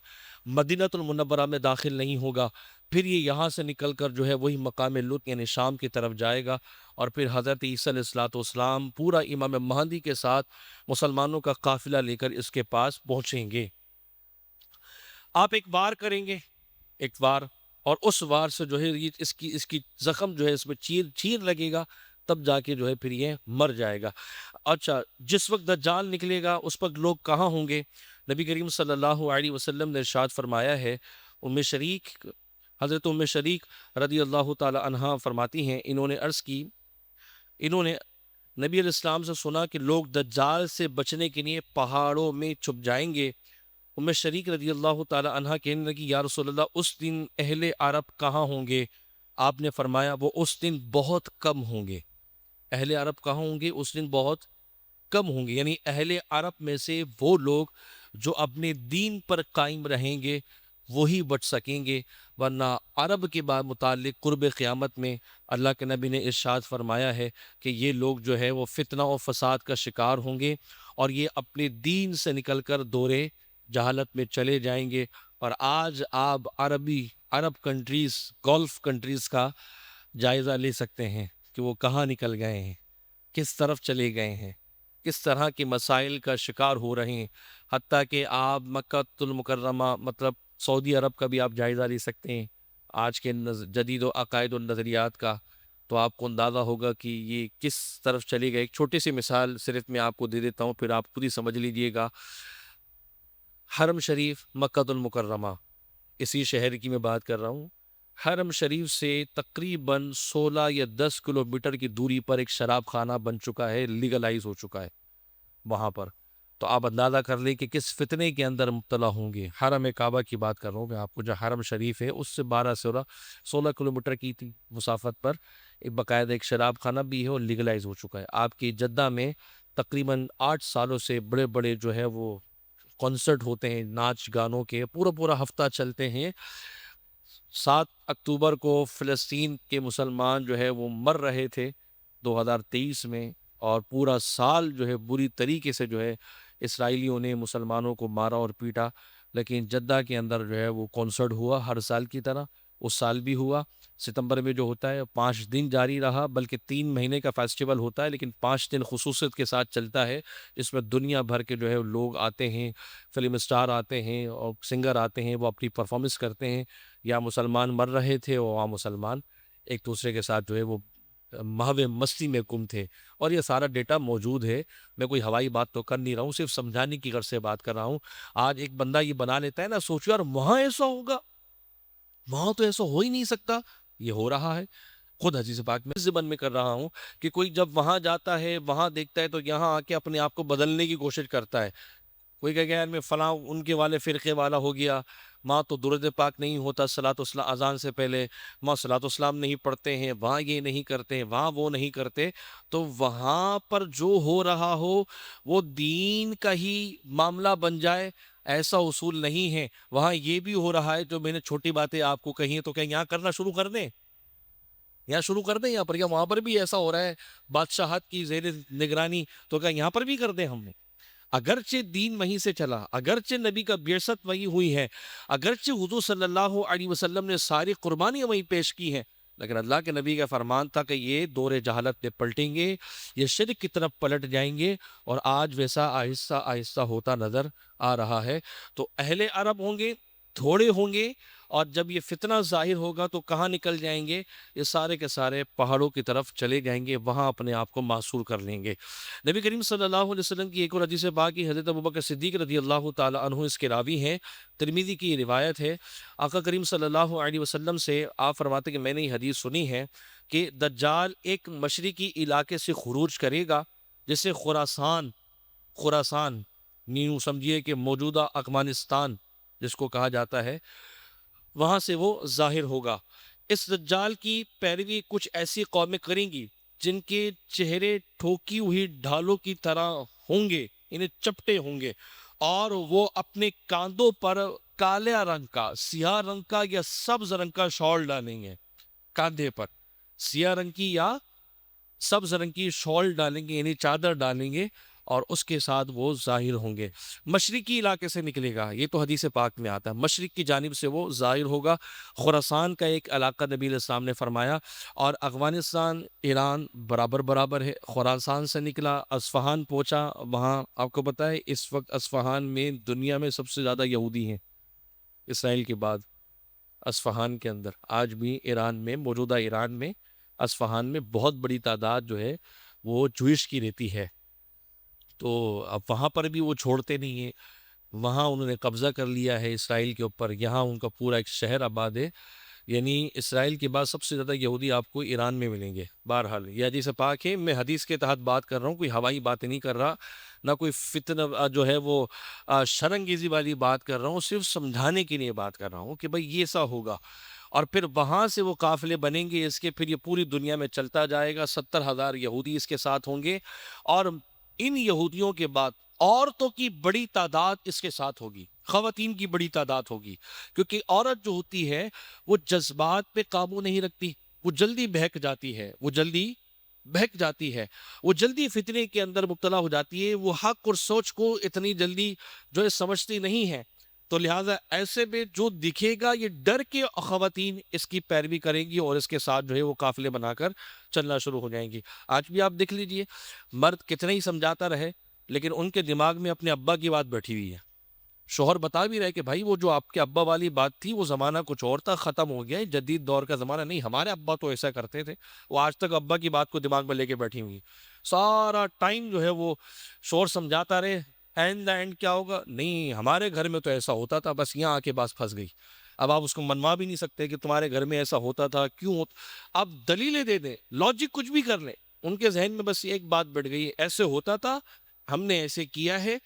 مدینہ المنورہ میں داخل نہیں ہوگا، پھر یہ یہاں سے نکل کر جو ہے وہی مقام لط یعنی شام کی طرف جائے گا، اور پھر حضرت عیسیٰ علیہ الصلوۃ والسلام پورا امام مہدی کے ساتھ مسلمانوں کا قافلہ لے کر اس کے پاس پہنچیں گے۔ آپ ایک وار کریں گے، ایک وار، اور اس وار سے جو ہے اس کی زخم جو ہے اس میں چیر لگے گا، تب جا کے جو ہے پھر یہ مر جائے گا۔ اچھا، جس وقت دجال نکلے گا اس وقت لوگ کہاں ہوں گے؟ نبی کریم صلی اللہ علیہ وسلم نے ارشاد فرمایا ہے، حضرت ام شریک رضی اللہ تعالی عنہا فرماتی ہیں، انہوں نے عرض کی، انہوں نے نبی علیہ السلام سے سنا کہ لوگ دجال سے بچنے کے لیے پہاڑوں میں چھپ جائیں گے۔ ام شریک رضی اللہ تعالی عنہا کہنے لگی، یا رسول اللہ، اس دن اہل عرب کہاں ہوں گے؟ آپ نے فرمایا وہ اس دن بہت کم ہوں گے۔ اہل عرب کہاں ہوں گے؟ اس دن بہت کم ہوں گے، یعنی اہل عرب میں سے وہ لوگ جو اپنے دین پر قائم رہیں گے وہی بچ سکیں گے، ورنہ عرب کے بعد متعلق قرب قیامت میں اللہ کے نبی نے ارشاد فرمایا ہے کہ یہ لوگ جو ہے وہ فتنہ و فساد کا شکار ہوں گے، اور یہ اپنے دین سے نکل کر دورے جہالت میں چلے جائیں گے۔ اور آج آپ عرب کنٹریز، گولف کنٹریز کا جائزہ لے سکتے ہیں کہ وہ کہاں نکل گئے ہیں، کس طرف چلے گئے ہیں، کس طرح کے مسائل کا شکار ہو رہے ہیں۔ حتیٰ کہ آپ مکہ المکرمہ مطلب سعودی عرب کا بھی آپ جائزہ لے سکتے ہیں آج کے جدید و عقائد و نظریات کا، تو آپ کو اندازہ ہوگا کہ یہ کس طرف چلے گئے۔ ایک چھوٹی سی مثال صرف میں آپ کو دے دیتا ہوں، پھر آپ خود ہی سمجھ لیجئے گا۔ حرم شریف مکہ المکرمہ، اسی شہر کی میں بات کر رہا ہوں، حرم شریف سے تقریباً 16 یا 10 کلومیٹر کی دوری پر ایک شراب خانہ بن چکا ہے، لیگلائز ہو چکا ہے وہاں پر۔ تو آپ اندازہ کر لیں کہ کس فتنے کے اندر مبتلا ہوں گے۔ حرم کعبہ کی بات کر رہا ہوں میں آپ کو، جو حرم شریف ہے اس سے 16 کلومیٹر کی مسافت پر ایک باقاعدہ ایک شراب خانہ بھی ہے اور لیگلائز ہو چکا ہے۔ آپ کی جدہ میں تقریباً 8 سالوں سے بڑے بڑے جو ہے وہ کنسرٹ ہوتے ہیں ناچ گانوں کے، پورا ہفتہ چلتے ہیں۔ 7 اکتوبر کو فلسطین کے مسلمان جو ہے وہ مر رہے تھے 2023 میں، اور پورا سال جو ہے بری طریقے سے جو ہے اسرائیلیوں نے مسلمانوں کو مارا اور پیٹا، لیکن جدہ کے اندر جو ہے وہ کنسرٹ ہوا ہر سال کی طرح، اس سال بھی ہوا۔ ستمبر میں جو ہوتا ہے 5 دن جاری رہا، بلکہ 3 مہینے کا فیسٹیول ہوتا ہے، لیکن 5 دن خصوصیت کے ساتھ چلتا ہے، جس میں دنیا بھر کے جو ہے لوگ آتے ہیں، فلم سٹار آتے ہیں اور سنگر آتے ہیں، وہ اپنی پرفارمنس کرتے ہیں۔ یا مسلمان مر رہے تھے اور وہاں مسلمان ایک دوسرے کے ساتھ جو ہے وہ محو مستی میں گم تھے، اور یہ سارا ڈیٹا موجود ہے. میں کوئی ہوائی بات تو کر نہیں رہا ہوں، صرف سمجھانے کی غرض سے بات کر رہا ہوں. آج ایک بندہ یہ بنا لیتا ہے نا، سوچو یار وہاں ایسا ہوگا، وہاں تو ایسا ہو ہی نہیں سکتا. یہ ہو رہا ہے. خود حدیث پاک میں زبان میں کر رہا ہوں کہ کوئی جب وہاں جاتا ہے، وہاں دیکھتا ہے، تو یہاں آ کے اپنے آپ کو بدلنے کی کوشش کرتا ہے. کوئی کہہ گیا یار میں فلاں ان کے والے فرقے والا ہو گیا، ماں تو درود پاک نہیں ہوتا صلاۃ والسلام اذان سے پہلے، ماں صلاۃ والسلام نہیں پڑھتے ہیں، وہاں یہ نہیں کرتے ہیں، وہاں وہ نہیں کرتے. تو وہاں پر جو ہو رہا ہو وہ دین کا ہی معاملہ بن جائے، ایسا اصول نہیں ہے. وہاں یہ بھی ہو رہا ہے، جو میں نے چھوٹی باتیں آپ کو کہی ہیں، تو کیا یہاں کرنا شروع کر دیں؟ یہاں شروع کر دیں یہاں پر؟ یا وہاں پر بھی ایسا ہو رہا ہے بادشاہت کی زیر نگرانی، تو کیا یہاں پر بھی کر دیں ہم نے؟ اگرچہ دین وہیں سے چلا، اگرچہ نبی کا بعثت وہیں ہوئی ہے، اگرچہ حضور صلی اللہ علیہ وسلم نے ساری قربانیاں وہیں پیش کی ہیں، لیکن اللہ کے نبی کا فرمان تھا کہ یہ دور جہالت پہ پلٹیں گے، یہ شرک کی طرف پلٹ جائیں گے. اور آج ویسا آہستہ آہستہ ہوتا نظر آ رہا ہے. تو اہل عرب ہوں گے، تھوڑے ہوں گے، اور جب یہ فتنہ ظاہر ہوگا تو کہاں نکل جائیں گے؟ یہ سارے کے سارے پہاڑوں کی طرف چلے جائیں گے، وہاں اپنے آپ کو معصور کر لیں گے. نبی کریم صلی اللہ علیہ وسلم کی ایک اور حدیث پاک کی حضرت ابوبکر صدیق رضی اللہ تعالی عنہ اس کے راوی ہیں، ترمذی کی یہ روایت ہے. آقا کریم صلی اللہ علیہ وسلم سے آپ فرماتے کہ میں نے یہ حدیث سنی ہے کہ دجال ایک مشرقی علاقے سے خروج کرے گا، جسے خراسان نیو سمجھیے کہ موجودہ افغانستان جس کو کہا جاتا ہے، وہاں سے وہ ظاہر ہوگا. اس دجال کی پیروی کچھ ایسی قومیں کریں گی جن کے چہرے ٹھوکی ہوئی ڈھالوں کی طرح ہوں گے، انہیں چپٹے ہوں گے، اور وہ اپنے کاندھوں پر کالے رنگ کا، سیاہ رنگ کا یا سبز رنگ کا شال ڈالیں گے. کاندھے پر سیاہ رنگ کی یا سبز رنگ کی شال ڈالیں گے، یعنی چادر ڈالیں گے، اور اس کے ساتھ وہ ظاہر ہوں گے. مشرقی علاقے سے نکلے گا، یہ تو حدیث پاک میں آتا ہے، مشرق کی جانب سے وہ ظاہر ہوگا. خراسان کا ایک علاقہ نبی علیہ السلام نے فرمایا، اور افغانستان ایران برابر برابر ہے. خراسان سے نکلا، اصفہان پہنچا، وہاں آپ کو پتہ ہے اس وقت اصفہان میں دنیا میں سب سے زیادہ یہودی ہیں اسرائیل کے بعد. اصفہان کے اندر آج بھی ایران میں، موجودہ ایران میں اصفہان میں بہت بڑی تعداد جو ہے وہ جوئش کی رہتی ہے. تو اب وہاں پر بھی وہ چھوڑتے نہیں ہیں، وہاں انہوں نے قبضہ کر لیا ہے اسرائیل کے اوپر. یہاں ان کا پورا ایک شہر آباد ہے، یعنی اسرائیل کے بعد سب سے زیادہ یہودی آپ کو ایران میں ملیں گے. بہرحال یہ حدیث پاک ہے، میں حدیث کے تحت بات کر رہا ہوں، کوئی ہوائی بات نہیں کر رہا، نہ کوئی فتنہ جو ہے وہ شرنگیزی والی بات کر رہا ہوں، صرف سمجھانے کے لیے بات کر رہا ہوں کہ بھئی یہ ایسا ہوگا. اور پھر وہاں سے وہ قافلے بنیں گے اس کے، پھر یہ پوری دنیا میں چلتا جائے گا. 70,000 یہودی اس کے ساتھ ہوں گے، اور ان یہودیوں کے بعد عورتوں کی بڑی تعداد اس کے ساتھ ہوگی، خواتین کی بڑی تعداد ہوگی. کیونکہ عورت جو ہوتی ہے وہ جذبات پہ قابو نہیں رکھتی، وہ جلدی بہک جاتی ہے، وہ جلدی فتنے کے اندر مبتلا ہو جاتی ہے، وہ حق اور سوچ کو اتنی جلدی جو ہے سمجھتی نہیں ہے. تو لہٰذا ایسے میں جو دکھے گا، یہ ڈر کے خواتین اس کی پیروی کریں گی، اور اس کے ساتھ جو ہے وہ قافلے بنا کر چلنا شروع ہو جائیں گی. آج بھی آپ دیکھ لیجئے، مرد کتنا ہی سمجھاتا رہے لیکن ان کے دماغ میں اپنے ابا کی بات بیٹھی ہوئی ہے. شوہر بتا بھی رہے کہ بھائی وہ جو آپ کے ابا والی بات تھی وہ زمانہ کچھ اور تھا، ختم ہو گیا ہے، جدید دور کا زمانہ نہیں، ہمارے ابا تو ایسا کرتے تھے. وہ آج تک ابا کی بات کو دماغ میں لے کے بیٹھی ہوئی. سارا ٹائم جو ہے وہ شوہر سمجھاتا رہے، اینڈ دا اینڈ کیا ہوگا؟ نہیں ہمارے گھر میں تو ایسا ہوتا تھا، بس یہاں آ کے بات پھنس گئی. اب آپ اس کو منوا بھی نہیں سکتے کہ تمہارے گھر میں ایسا ہوتا تھا، کیوں ہوتا. آپ دلیلیں دے دیں، لاجک کچھ بھی کر لیں، ان کے ذہن میں بس ایک بات بیٹھ گئی، ایسے ہوتا تھا، ہم نے ایسے کیا ہے،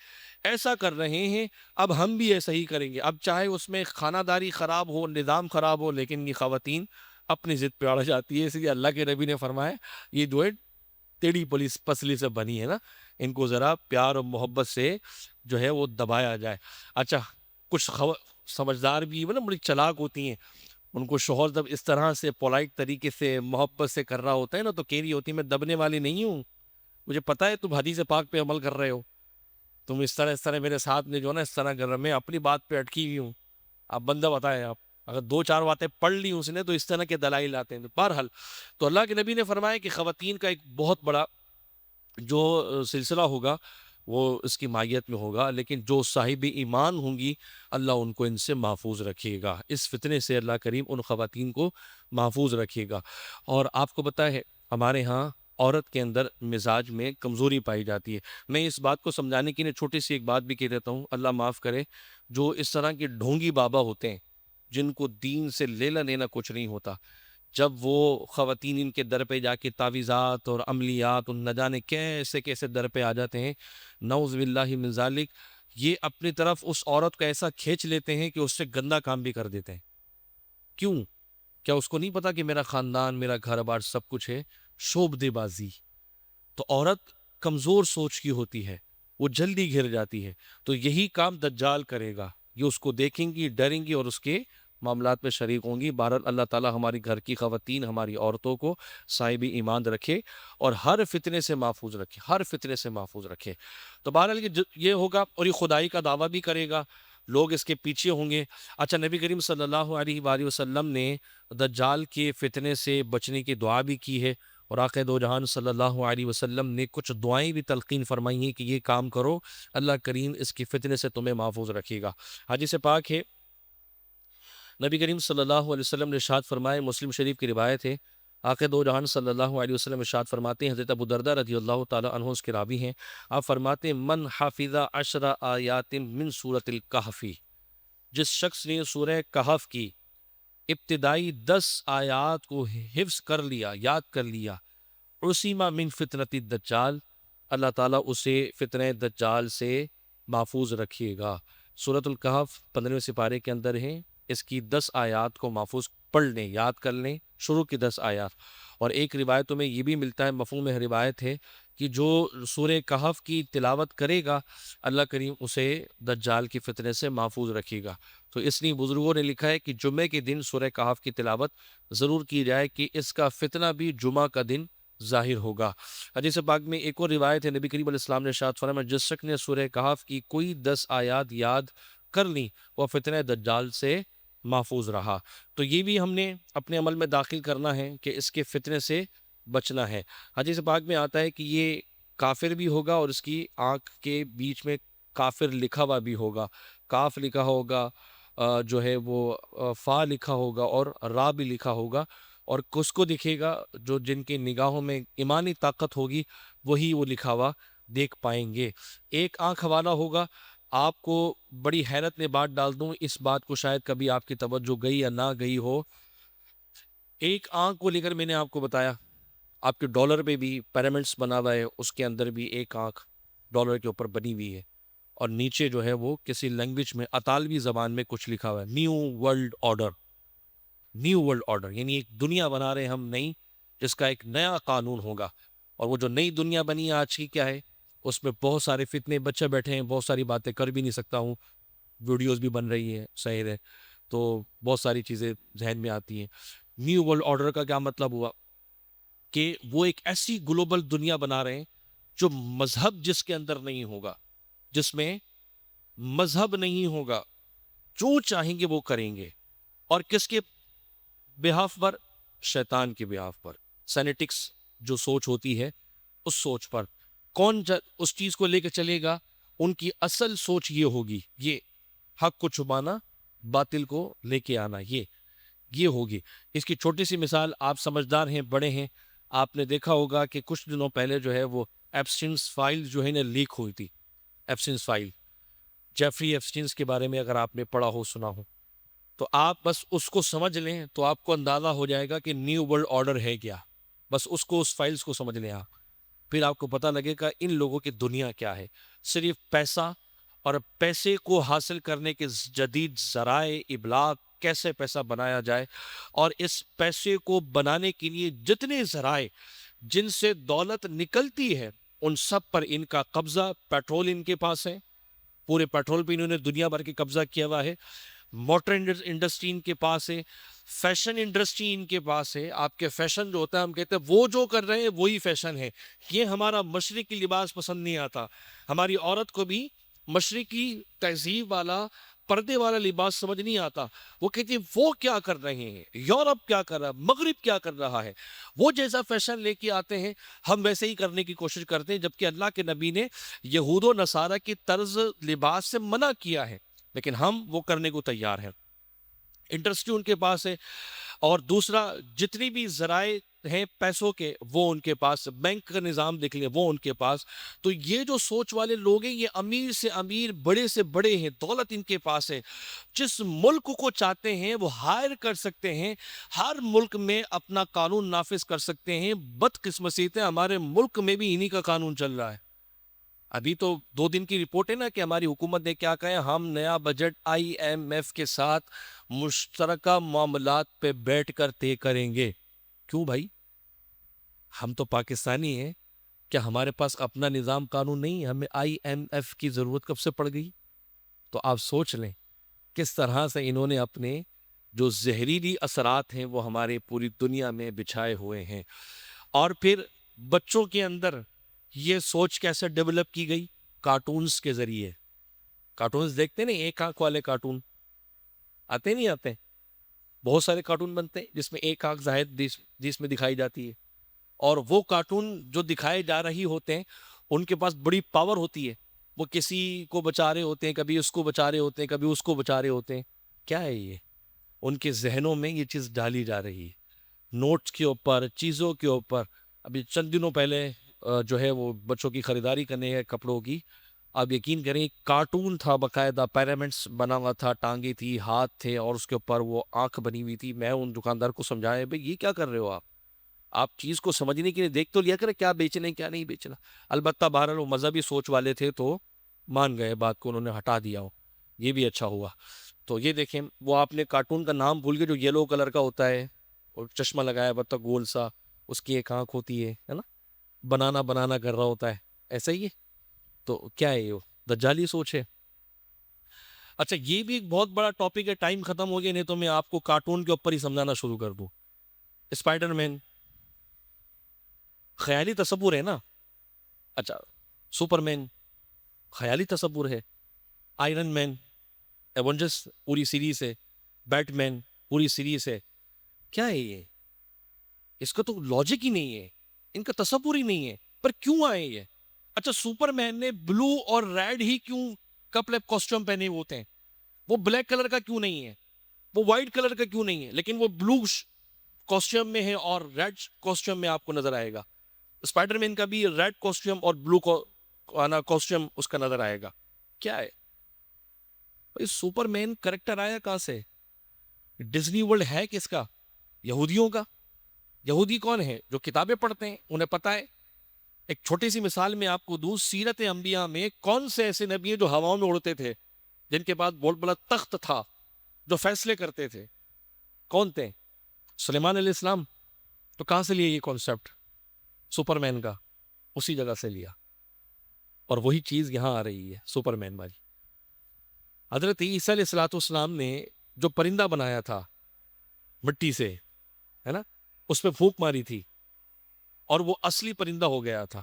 ایسا کر رہے ہیں، اب ہم بھی ایسا ہی کریں گے. اب چاہے اس میں خانہ داری خراب ہو، نظام خراب ہو، لیکن یہ خواتین اپنی ضد پہ اڑ جاتی ہے. اس لیے اللہ کے نبی نے فرمایا یہ جو ہے ٹیڑھی پسلی سے بنی ہے نا، ان کو ذرا پیار اور محبت سے جو ہے وہ دبایا جائے. اچھا کچھ سمجھدار بھی ہے نا، بڑی چلاک ہوتی ہیں، ان کو شوہر جب اس طرح سے پولائٹ طریقے سے محبت سے کر رہا ہوتا ہے نا، تو کہہ رہی ہوتی ہے میں دبنے والی نہیں ہوں، مجھے پتا ہے تم حدیث پاک پہ عمل کر رہے ہو، تم اس طرح میرے ساتھ میں جو ہے نا اس طرح کر رہے، میں اپنی بات پہ اٹکی ہوئی ہوں. آپ بندہ بتائیں، آپ اگر 2-4 باتیں پڑھ لی اس نے تو اس طرح کے دلائل آتے ہیں. بہرحال تو اللہ کے نبی نے فرمایا کہ خواتین کا ایک بہت بڑا جو سلسلہ ہوگا وہ اس کی مائیت میں ہوگا، لیکن جو صاحب ایمان ہوں گی اللہ ان کو ان سے محفوظ رکھے گا. اس فتنے سے اللہ کریم ان خواتین کو محفوظ رکھے گا. اور آپ کو پتہ ہے ہمارے ہاں عورت کے اندر مزاج میں کمزوری پائی جاتی ہے. میں اس بات کو سمجھانے کے لیے چھوٹی سی ایک بات بھی کہہ دیتا ہوں, اللہ معاف کرے, جو اس طرح کے ڈھونگی بابا ہوتے ہیں جن کو دین سے لینا دینا کچھ نہیں ہوتا, جب وہ خواتین ان کے در پہ جا کے تعویذات اور عملیات اور نہ جانے کیسے کیسے در پہ آ جاتے ہیں, نعوذ باللہ من ذالک, یہ اپنی طرف اس عورت کو ایسا کھینچ لیتے ہیں کہ اس سے گندا کام بھی کر دیتے ہیں. کیوں؟ کیا اس کو نہیں پتا کہ میرا خاندان, میرا گھر بار سب کچھ ہے؟ شعبدے بازی. تو عورت کمزور سوچ کی ہوتی ہے, وہ جلدی گھر جاتی ہے. تو یہی کام دجال کرے گا, یہ اس کو دیکھیں گی, ڈریں گی اور اس کے معاملات میں شریک ہوں گی. بہرحال اللہ تعالیٰ ہماری گھر کی خواتین, ہماری عورتوں کو صاحب ایمان رکھے اور ہر فتنے سے محفوظ رکھے, ہر فتنے سے محفوظ رکھے. تو بہرحال یہ ہوگا, اور یہ خدائی کا دعویٰ بھی کرے گا, لوگ اس کے پیچھے ہوں گے. اچھا, نبی کریم صلی اللہ علیہ وآلہ وسلم نے دجال کے فتنے سے بچنے کی دعا بھی کی ہے, اور آقا دو جہان صلی اللہ علیہ وسلم نے کچھ دعائیں بھی تلقین فرمائی ہیں کہ یہ کام کرو, اللہ کریم اس کی فتنے سے تمہیں محفوظ رکھے گا. حدیث پاک ہے, نبی کریم صلی اللہ علیہ وسلم نے ارشاد فرمائے, مسلم شریف کی روایت ہے, آقا دو جہان صلی اللہ علیہ وسلم ارشاد فرماتے ہیں, حضرت ابو درداء رضی اللہ تعالی عنہ اس کے راوی ہیں, آپ فرماتے ہیں, من حافظ 10 آیات من سورۃ الکہف, جس شخص نے سورہ کہف کی ابتدائی 10 آیات کو حفظ کر لیا, یاد کر لیا, عصیما من فتنۃ الدجال, اللہ تعالیٰ اسے فتنہ دجال سے محفوظ رکھیے گا. سورۃ الکہف 15ویں سپارے کے اندر ہیں, اس کی 10 آیات کو محفوظ پڑھ لیں, یاد کر لیں, شروع کی 10 آیات. اور ایک روایتوں میں یہ بھی ملتا ہے, مفہوم روایت ہے کہ جو سورہ کہف کی تلاوت کرے گا اللہ کریم اسے دجال کی فتنے سے محفوظ رکھے گا. تو اس لیے بزرگوں نے لکھا ہے کہ جمعے کے دن سورہ کہف کی تلاوت ضرور کی جائے کہ اس کا فتنہ بھی جمعہ کا دن ظاہر ہوگا. حدیث پاک میں ایک اور روایت ہے, نبی کریم علیہ السلام نے ارشاد فرمایا, جس شخص نے سورہ کہف کی کوئی 10 آیات یاد کر لی وہ فتنہ دجال سے محفوظ رہا. تو یہ بھی ہم نے اپنے عمل میں داخل کرنا ہے کہ اس کے فتنے سے بچنا ہے. حدیث پاک میں آتا ہے کہ یہ کافر بھی ہوگا اور اس کی آنکھ کے بیچ میں کافر لکھا ہوا بھی ہوگا, کاف لکھا ہوگا, جو ہے وہ فا لکھا ہوگا اور را بھی لکھا ہوگا, اور کس کو دکھے گا جو جن کی نگاہوں میں ایمانی طاقت ہوگی وہی وہ لکھا ہوا دیکھ پائیں گے. ایک آنکھ والا ہوگا, آپ کو بڑی حیرت میں بات ڈال دوں, اس بات کو شاید کبھی آپ کی توجہ گئی یا نہ گئی ہو, ایک آنکھ کو لے کر میں نے آپ کو بتایا, آپ کے ڈالر پہ بھی پیرامڈس بنا ہوا ہے, اس کے اندر بھی ایک آنکھ ڈالر کے اوپر بنی ہوئی ہے, اور نیچے جو ہے وہ کسی لینگویج میں اطالوی زبان میں کچھ لکھا ہوا ہے, new world order. New world order یعنی ایک دنیا بنا رہے ہم نئی, جس کا ایک نیا قانون ہوگا. اور وہ جو نئی دنیا بنی ہے آج کی کیا ہے, اس میں بہت سارے فتنے بچے بیٹھے ہیں, بہت ساری باتیں کر بھی نہیں سکتا ہوں, ویڈیوز بھی بن رہی ہیں, صحیح ہے, تو بہت ساری چیزیں ذہن میں آتی ہیں. نیو ورلڈ آرڈر کا کیا مطلب ہوا کہ وہ ایک ایسی گلوبل دنیا بنا رہے ہیں جو مذہب جس کے اندر نہیں ہوگا, جس میں مذہب نہیں ہوگا, جو چاہیں گے وہ کریں گے. اور کس کے بہاف پر؟ شیطان کے بہاف پر. سینیٹکس جو سوچ ہوتی ہے اس سوچ پر کون اس چیز کو لے کے چلے گا, ان کی اصل سوچ یہ ہوگی, یہ حق کو چھپانا, باطل کو لے کے آنا, یہ ہوگی. اس کی چھوٹی سی مثال, آپ سمجھدار ہیں, بڑے ہیں, آپ نے دیکھا ہوگا کہ کچھ دنوں پہلے جو ہے وہ ایپسٹینز فائل جو ہے نا لیک ہوئی تھی. ایپسٹینز فائل, جیفری ایپسٹینز کے بارے میں اگر آپ نے پڑھا ہو, سنا ہو, تو آپ بس اس کو سمجھ لیں تو آپ کو اندازہ ہو جائے گا کہ نیو ورلڈ آرڈر ہے کیا. بس اس کو, اس فائلز کو سمجھ لیں آپ, پھر آپ کو پتہ لگے گا ان لوگوں کی دنیا کیا ہے. صرف پیسہ, اور پیسے کو حاصل کرنے کے جدید ذرائع ابلاغ, کیسے پیسہ بنایا جائے, اور اس پیسے کو بنانے کے لیے جتنے ذرائع جن سے دولت نکلتی ہے ان سب پر ان کا قبضہ. پیٹرول ان کے پاس ہے, پورے پیٹرول پہ انہوں نے دنیا بھر کے قبضہ کیا ہوا ہے. موٹر انڈسٹری ان کے پاس ہے, فیشن انڈسٹری ان کے پاس ہے. آپ کے فیشن جو ہوتا ہے, ہم کہتے ہیں وہ جو کر رہے ہیں وہی فیشن ہے. یہ ہمارا مشرقی لباس پسند نہیں آتا, ہماری عورت کو بھی مشرقی تہذیب والا, پردے والا لباس سمجھ نہیں آتا. وہ کہتی ہے وہ کیا کر رہے ہیں, یورپ کیا کر رہا ہے, مغرب کیا کر رہا ہے, وہ جیسا فیشن لے کے آتے ہیں ہم ویسے ہی کرنے کی کوشش کرتے ہیں, جبکہ اللہ کے نبی نے یہود و نصارہ کی طرز لباس سے منع کیا ہے, لیکن ہم وہ کرنے کو تیار ہیں. انڈسٹری ان کے پاس ہے. اور دوسرا, جتنی بھی ذرائع ہیں پیسوں کے وہ ان کے پاس، بینک کا نظام دیکھ لیں وہ ان کے پاس. تو یہ جو سوچ والے لوگ ہیں یہ امیر سے امیر، بڑے سے بڑے ہیں، دولت ان کے پاس ہے. جس ملک کو چاہتے ہیں وہ ہائر کر سکتے ہیں، ہر ملک میں اپنا قانون نافذ کر سکتے ہیں. بدقسمتی سے ہمارے ملک میں بھی انہی کا قانون چل رہا ہے. ابھی تو 2 دن کی رپورٹ ہے نا کہ ہماری حکومت نے کیا کہا ہے، ہم نیا بجٹ IMF کے ساتھ مشترکہ معاملات پہ بیٹھ کر طے کریں گے. کیوں بھائی؟ ہم تو پاکستانی ہیں، کیا ہمارے پاس اپنا نظام قانون نہیں ہے؟ ہمیں IMF کی ضرورت کب سے پڑ گئی؟ تو آپ سوچ لیں کس طرح سے انہوں نے اپنے جو زہریلی اثرات ہیں وہ ہمارے پوری دنیا میں بچھائے ہوئے ہیں. اور پھر بچوں کے اندر یہ سوچ کیسے ڈیولپ کی گئی؟ کارٹونز کے ذریعے. کارٹونز دیکھتے نہیں، ایک آنکھ والے کارٹون آتے نہیں آتے؟ بہت سارے کارٹون بنتے ہیں جس میں ایک آنکھ زائد جس میں دکھائی جاتی ہے. اور وہ کارٹون جو دکھائے جا رہی ہوتے ہیں ان کے پاس بڑی پاور ہوتی ہے، وہ کسی کو بچا رہے ہوتے ہیں، کبھی اس کو بچا رہے ہوتے ہیں، کبھی اس کو بچا رہے ہوتے ہیں. کیا ہے یہ؟ ان کے ذہنوں میں یہ چیز ڈالی جا رہی ہے، نوٹس کے اوپر، چیزوں کے اوپر. ابھی چند دنوں پہلے جو ہے وہ بچوں کی خریداری کرنے ہے کپڑوں کی، آپ یقین کریں کارٹون تھا، باقاعدہ پیرامنٹس بنا ہوا تھا، ٹانگیں تھی، ہاتھ تھے اور اس کے اوپر وہ آنکھ بنی ہوئی تھی. میں ان دکاندار کو سمجھایا بھائی یہ کیا کر رہے ہو آپ چیز کو سمجھنے کے لیے دیکھ تو لیا کریں کیا بیچنا ہے کیا نہیں بیچنا. البتہ بہرحال وہ مذہبی سوچ والے تھے تو مان گئے بات کو، انہوں نے ہٹا دیا ہو، یہ بھی اچھا ہوا. تو یہ دیکھیں وہ آپ نے کارٹون کا نام بھول گئے جو یلو کلر کا ہوتا ہے اور چشمہ لگایا بتا گول سا، اس کی ایک آنکھ ہوتی ہے نا، بنانا کر رہا ہوتا ہے، ایسا ہی ہے. تو کیا ہے یہ دجالی سوچ ہے. اچھا یہ بھی ایک بہت بڑا ٹاپک ہے، ٹائم ختم ہو گیا نہیں تو میں آپ کو کارٹون کے اوپر ہی سمجھانا شروع کر دوں. اسپائڈر مین خیالی تصور ہے نا. اچھا سپر مین خیالی تصور ہے، آئرن مین، ایونجرس پوری سیریز ہے، بیٹ مین پوری سیریز ہے. کیا ہے یہ؟ اس کا تو لاجک ہی نہیں ہے، ان کا تصور ہی نہیں ہے. پر کیوں آئے یہ؟ اچھا سپر مین نے بلو اور ریڈ ہی کیوں کپلے کاسٹیوم پہنے ہوتے ہیں؟ وہ بلیک کلر کا کیوں نہیں ہے؟ وہ وائٹ کلر کا کیوں نہیں ہے؟ لیکن وہ بلو کاسٹیوم میں ہے اور ریڈ کاسٹیوم میں آپ کو نظر آئے گا. اسپائڈر مین کا بھی ریڈ کاسٹیوم اور بلو کاسٹیوم اس کا نظر آئے گا. کیا ہے بھائی؟ سپر مین کریکٹر آیا کہاں سے؟ ڈزنی ورلڈ ہے کس کا؟ یہودیوں کا. یہودی کون ہے؟ جو کتابیں پڑھتے ہیں، انہیں پتا ہے. ایک چھوٹی سی مثال میں آپ کو دوں، سیرت انبیاء میں کون سے ایسے نبی ہیں جو ہواؤں میں اڑتے تھے، جن کے پاس بہت بڑا تخت تھا، جو فیصلے کرتے تھے؟ کون تھے؟ سلیمان علیہ السلام. تو کہاں سے لیا یہ کانسیپٹ سپر مین کا؟ اسی جگہ سے لیا، اور وہی چیز یہاں آ رہی ہے سپر مین والی. حضرت عیسیٰ علیہ الصلوۃ والسلام نے جو پرندہ بنایا تھا مٹی سے، ہے نا، اس پہ پھونک ماری تھی اور وہ اصلی پرندہ ہو گیا تھا.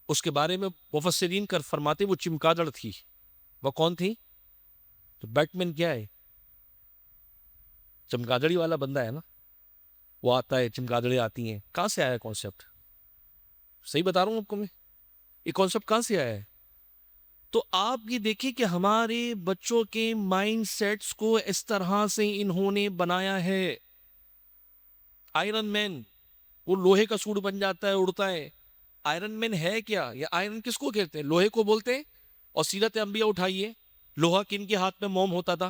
اس کے بارے میں مفسرین کر فرماتے وہ چمگادڑ تھی. وہ کون تھی؟ تو بیٹ مین کیا ہے؟ چمگادڑی والا بندہ ہے نا. وہ آتا ہے، چمگادڑیں آتی ہیں. کہاں سے آیا کانسیپٹ؟ صحیح بتا رہا ہوں آپ کو میں، یہ کانسیپٹ کہاں سے آیا ہے؟ تو آپ یہ دیکھیں کہ ہمارے بچوں کے مائنڈ سیٹس کو اس طرح سے انہوں نے بنایا ہے. آئرن مین وہ لوہے کا سوٹ بن جاتا ہے، اڑتا ہے. آئرن مین ہے کیا؟ یا آئرن کس کو کہتے ہیں؟ لوہے کو بولتے ہیں. اور سیرت انبیاء اٹھائیے، لوہا کن کے ہاتھ میں موم ہوتا تھا؟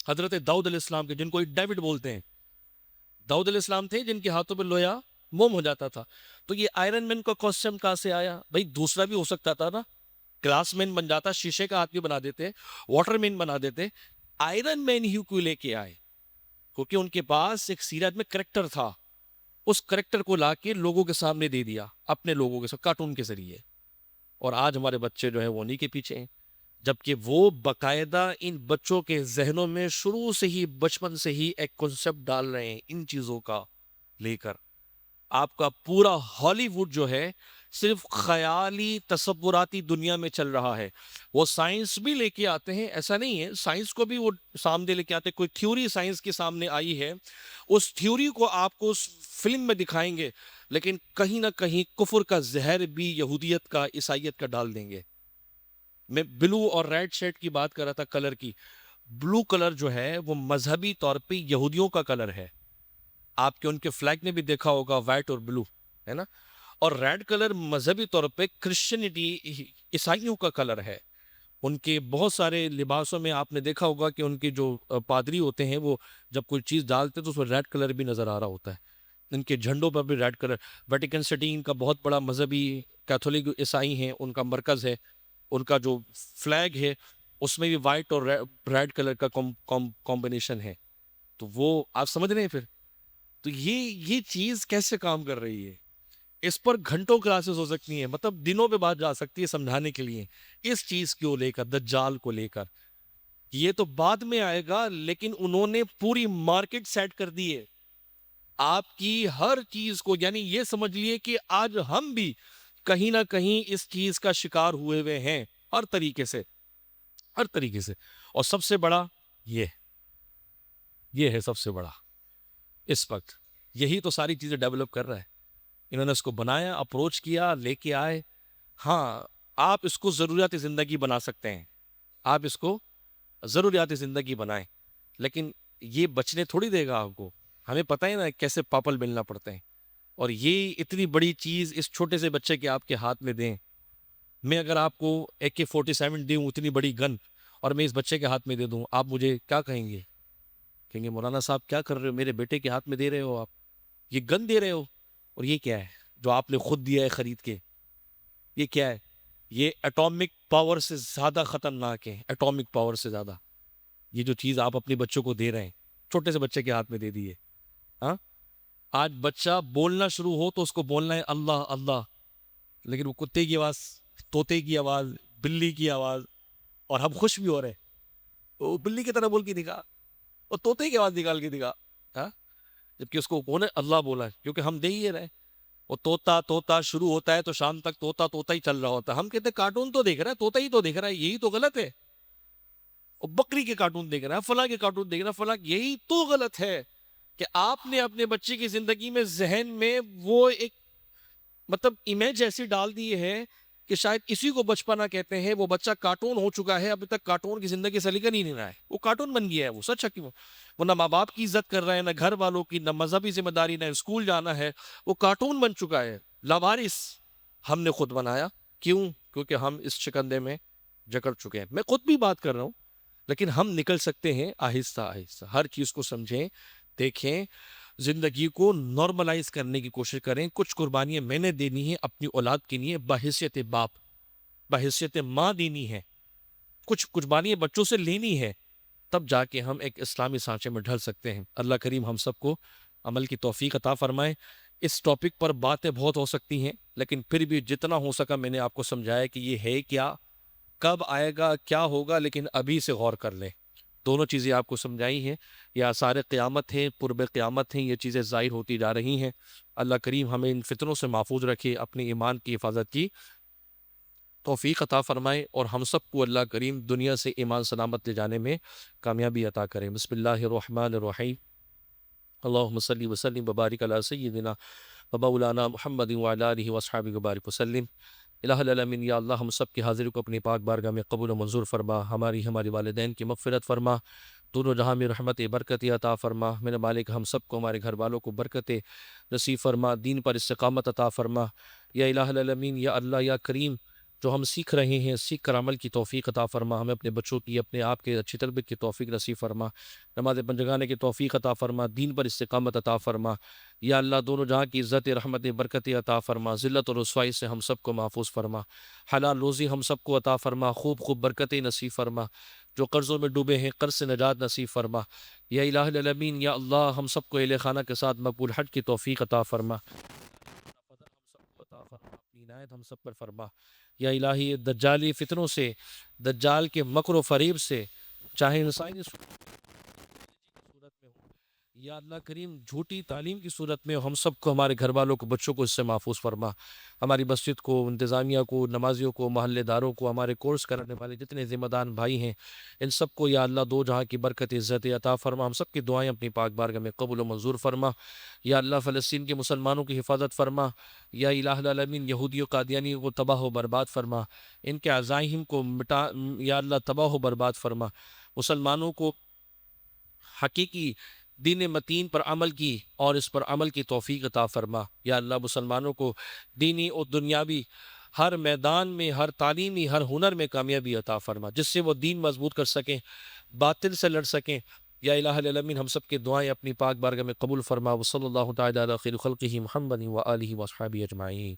حضرت داؤد علیہ السلام کے، جن کو ڈیوڈ بولتے ہیں. داؤد علیہ السلام تھے جن کے ہاتھوں پہ لوہا موم ہو جاتا تھا. تو یہ آئرن مین کا کانسیپٹ کہاں سے آیا؟ بھائی دوسرا بھی ہو سکتا تھا نا، گلاس مین بن جاتا، شیشے کا آدمی بنا دیتے، واٹر مین بنا دیتے. آئرن مین ہی کو لے کے آئے کیونکہ ان کے پاس ایک سیرت میں کریکٹر تھا. اس کریکٹر کو لا کے لوگوں کے سامنے دے دیا، اپنے لوگوں کے ساتھ کارٹون کے ذریعے. اور آج ہمارے بچے جو ہیں وہ انہی کے پیچھے ہیں، جبکہ وہ باقاعدہ ان بچوں کے ذہنوں میں شروع سے ہی، بچپن سے ہی ایک کنسپٹ ڈال رہے ہیں ان چیزوں کا لے کر. آپ کا پورا ہالی ووڈ جو ہے صرف خیالی تصوراتی دنیا میں چل رہا ہے. وہ سائنس بھی لے کے آتے ہیں، ایسا نہیں ہے، سائنس کو بھی وہ سامنے لے کے آتے ہیں. کوئی تھیوری سائنس کے سامنے آئی ہے، اس تھیوری کو آپ کو اس فلم میں دکھائیں گے، لیکن کہیں نہ کہیں کفر کا زہر بھی یہودیت کا، عیسائیت کا ڈال دیں گے. میں بلو اور ریڈ شیڈ کی بات کر رہا تھا، کلر کی. بلو کلر جو ہے وہ مذہبی طور پہ یہودیوں کا کلر ہے. آپ کے ان کے فلیگ میں بھی دیکھا ہوگا وائٹ اور بلو، ہے نا؟ اور ریڈ کلر مذہبی طور پہ کرسچینٹی، عیسائیوں کا کلر ہے۔ ان کے بہت سارے لباسوں میں آپ نے دیکھا ہوگا کہ ان کے جو پادری ہوتے ہیں وہ جب کوئی چیز ڈالتے ہیں تو اس میں ریڈ کلر بھی نظر آ رہا ہوتا ہے، ان کے جھنڈوں پر بھی ریڈ کلر۔ ویٹیکن سٹی ان کا بہت بڑا مذہبی کیتھولک عیسائی ہیں، ان کا مرکز ہے، ان کا جو فلیگ ہے اس میں بھی وائٹ اور ریڈ کلر کا کمبینیشن ہے۔ تو وہ آپ سمجھ رہے ہیں پھر؟ تو یہ چیز کیسے کام کر رہی ہے؟ اس پر گھنٹوں کلاسز ہو سکتی ہیں، مطلب دنوں پہ بات جا سکتی ہے سمجھانے کے لیے اس چیز کو لے کر، دجال کو لے کر۔ یہ تو بعد میں آئے گا، لیکن انہوں نے پوری مارکیٹ سیٹ کر دی ہے آپ کی ہر چیز کو۔ یعنی یہ سمجھ لیے کہ آج ہم بھی کہیں نہ کہیں اس چیز کا شکار ہوئے ہیں، ہر طریقے سے، ہر طریقے سے۔ اور سب سے بڑا یہ ہے سب سے بڑا اس وقت، یہی تو ساری چیزیں ڈیولپ کر رہا ہے۔ انہوں نے اس کو بنایا، اپروچ کیا، لے کے آئے۔ ہاں، آپ اس کو ضروریات زندگی بنا سکتے ہیں، آپ اس کو ضروریات زندگی بنائیں، لیکن یہ بچنے تھوڑی دے گا آپ کو۔ ہمیں پتہ ہے نا کیسے پاپل ملنا پڑتے ہیں، اور یہ اتنی بڑی چیز اس چھوٹے سے بچے کے آپ کے ہاتھ میں دیں۔ میں اگر آپ کو AK-47 دوں، اتنی بڑی گن، اور میں اس بچے کے ہاتھ میں دے دوں، آپ مجھے کیا کہیں گے؟ کہیں گے مولانا صاحب کیا کر رہے ہو، میرے بیٹے کے ہاتھ میں دے رہے ہو، آپ یہ گن دے رہے ہو، اور یہ کیا ہے جو آپ نے خود دیا ہے خرید کے؟ یہ کیا ہے؟ یہ ایٹامک پاور سے زیادہ خطرناک ہے، ایٹامک پاور سے زیادہ۔ یہ جو چیز آپ اپنے بچوں کو دے رہے ہیں، چھوٹے سے بچے کے ہاتھ میں دے دیے۔ ہاں، آج بچہ بولنا شروع ہو تو اس کو بولنا ہے اللہ اللہ، لیکن وہ کتے کی آواز، طوطے کی آواز، بلی کی آواز، اور ہم خوش بھی ہو رہے ہیں، وہ بلی کی طرح بول کے دکھا، اور طوطے کی آواز نکال کے دکھا، ہاں، جبکہ اس کو کون ہے اللہ بولا ہے، کیونکہ ہم دے ہی رہے۔ وہ طوطا طوطا شروع ہوتا ہے تو شام تک طوطا طوطا ہی چل رہا ہوتا ہے۔ ہم کہتے ہیں کارٹون تو دیکھ رہا ہے، طوطا ہی تو دیکھ رہا ہے، یہی تو غلط ہے۔ اور بکری کے کارٹون دیکھ رہا ہے، فلاں کے کارٹون دیکھ رہا ہے، فلاں، یہی تو غلط ہے کہ آپ نے اپنے بچے کی زندگی میں، ذہن میں وہ ایک مطلب امیج ایسی ڈال دی ہے کہ شاید اسی کو بچپنا کہتے ہیں۔ وہ بچہ کارٹون ہو چکا ہے، ابھی تک کارٹون کی زندگی سے نکل ہی نہیں رہا ہے، وہ کارٹون بن گیا ہے۔ وہ سچ ہے کہ وہ نہ ماں باپ کی عزت کر رہا ہے، نہ گھر والوں کی، نہ مذہبی ذمہ داری، نہ اسکول جانا ہے، وہ کارٹون بن چکا ہے، لاوارث ہم نے خود بنایا۔ کیوں؟ کیونکہ ہم اس شکنجے میں جکڑ چکے ہیں۔ میں خود بھی بات کر رہا ہوں، لیکن ہم نکل سکتے ہیں آہستہ آہستہ۔ ہر چیز کو سمجھیں، دیکھیں، زندگی کو نارملائز کرنے کی کوشش کریں۔ کچھ قربانیاں میں نے دینی ہے اپنی اولاد کے لیے، بحیثیت باپ، بحیثیت ماں دینی ہے، کچھ قربانیاں بچوں سے لینی ہے، تب جا کے ہم ایک اسلامی سانچے میں ڈھل سکتے ہیں۔ اللہ کریم ہم سب کو عمل کی توفیق عطا فرمائے۔ اس ٹاپک پر باتیں بہت ہو سکتی ہیں، لیکن پھر بھی جتنا ہو سکا میں نے آپ کو سمجھایا کہ یہ ہے کیا، کب آئے گا، کیا ہوگا، لیکن ابھی سے غور کر لیں۔ دونوں چیزیں آپ کو سمجھائی ہیں، یہ آثار قیامت ہیں، قرب قیامت ہیں، یہ چیزیں ظاہر ہوتی جا رہی ہیں۔ اللہ کریم ہمیں ان فتنوں سے محفوظ رکھے، اپنے ایمان کی حفاظت کی توفیق عطا فرمائے، اور ہم سب کو اللہ کریم دنیا سے ایمان سلامت لے جانے میں کامیابی عطا کریں۔ بسم اللہ الرحمن الرحیم، اللہم صلی وسلم وبارک علی سیدنا و مولانا محمد وعلی آلہ واصحابہ وبارک وسلم۔ الہ العالمین، یا اللہ ہم سب کی حاضری کو اپنی پاک بارگاہ میں قبول و منظور فرما، ہمارے والدین کی مغفرت فرما، دونوں جہاں میں رحمت برکت عطا فرما۔ میرے مالک ہم سب کو، ہمارے گھر والوں کو برکت نصیب فرما، دین پر استقامت عطا فرما۔ یا الہ العالمین، یا اللہ، یا کریم، جو ہم سیکھ رہے ہیں سیکھ کر عمل کی توفیق عطا فرما، ہمیں اپنے بچوں کی، اپنے آپ کے اچھی تربیت کی توفیق نصیب فرما، نماز پنجگانے کی توفیق عطا فرما، دین پر استقامت عطا فرما۔ یا اللہ دونوں جہاں کی عزت رحمت برکت عطا فرما، ذلت اور رسوائی سے ہم سب کو محفوظ فرما، حلال روزی ہم سب کو عطا فرما، خوب خوب برکت نصیب فرما، جو قرضوں میں ڈوبے ہیں قرض سے نجات نصیب فرما۔ یا الہ العالمین، یا اللہ ہم سب کو اہل خانہ کے ساتھ مقبول حج کی توفیق عطا فرما، اپنی عنایت ہم سب پر فرما۔ یا الہی دجالی فتنوں سے، دجال کے مکر و فریب سے، چاہے انسانی صورت میں ہو یا اللہ کریم جھوٹی تعلیم کی صورت میں، ہم سب کو، ہمارے گھر والوں کو، بچوں کو اس سے محفوظ فرما۔ ہماری مسجد کو، انتظامیہ کو، نمازیوں کو، محلے داروں کو، ہمارے کورس کرنے والے جتنے ذمہ دار بھائی ہیں، ان سب کو یا اللہ دو جہاں کی برکت عزت عطا فرما۔ ہم سب کی دعائیں اپنی پاک بارگاہ میں قبول و منظور فرما۔ یا اللہ فلسطین کے مسلمانوں کی حفاظت فرما۔ یا الہ العالمین یہودی و قادیانیوں کو تباہ و برباد فرما، ان کے عزائم کو مٹا، یا اللہ تباہ و برباد فرما۔ مسلمانوں کو حقیقی دین متین پر عمل کی اور اس پر عمل کی توفیق عطا فرما۔ یا اللہ مسلمانوں کو دینی اور دنیاوی ہر میدان میں، ہر تعلیمی، ہر ہنر میں کامیابی عطا فرما، جس سے وہ دین مضبوط کر سکیں، باطل سے لڑ سکیں۔ یا الہ العالمین ہم سب کے دعائیں اپنی پاک بارگاہ میں قبول فرما۔ وصلی اللہ تعالی علی خیر خلقہ محمد و آلہ و اصحابہ اجمعین۔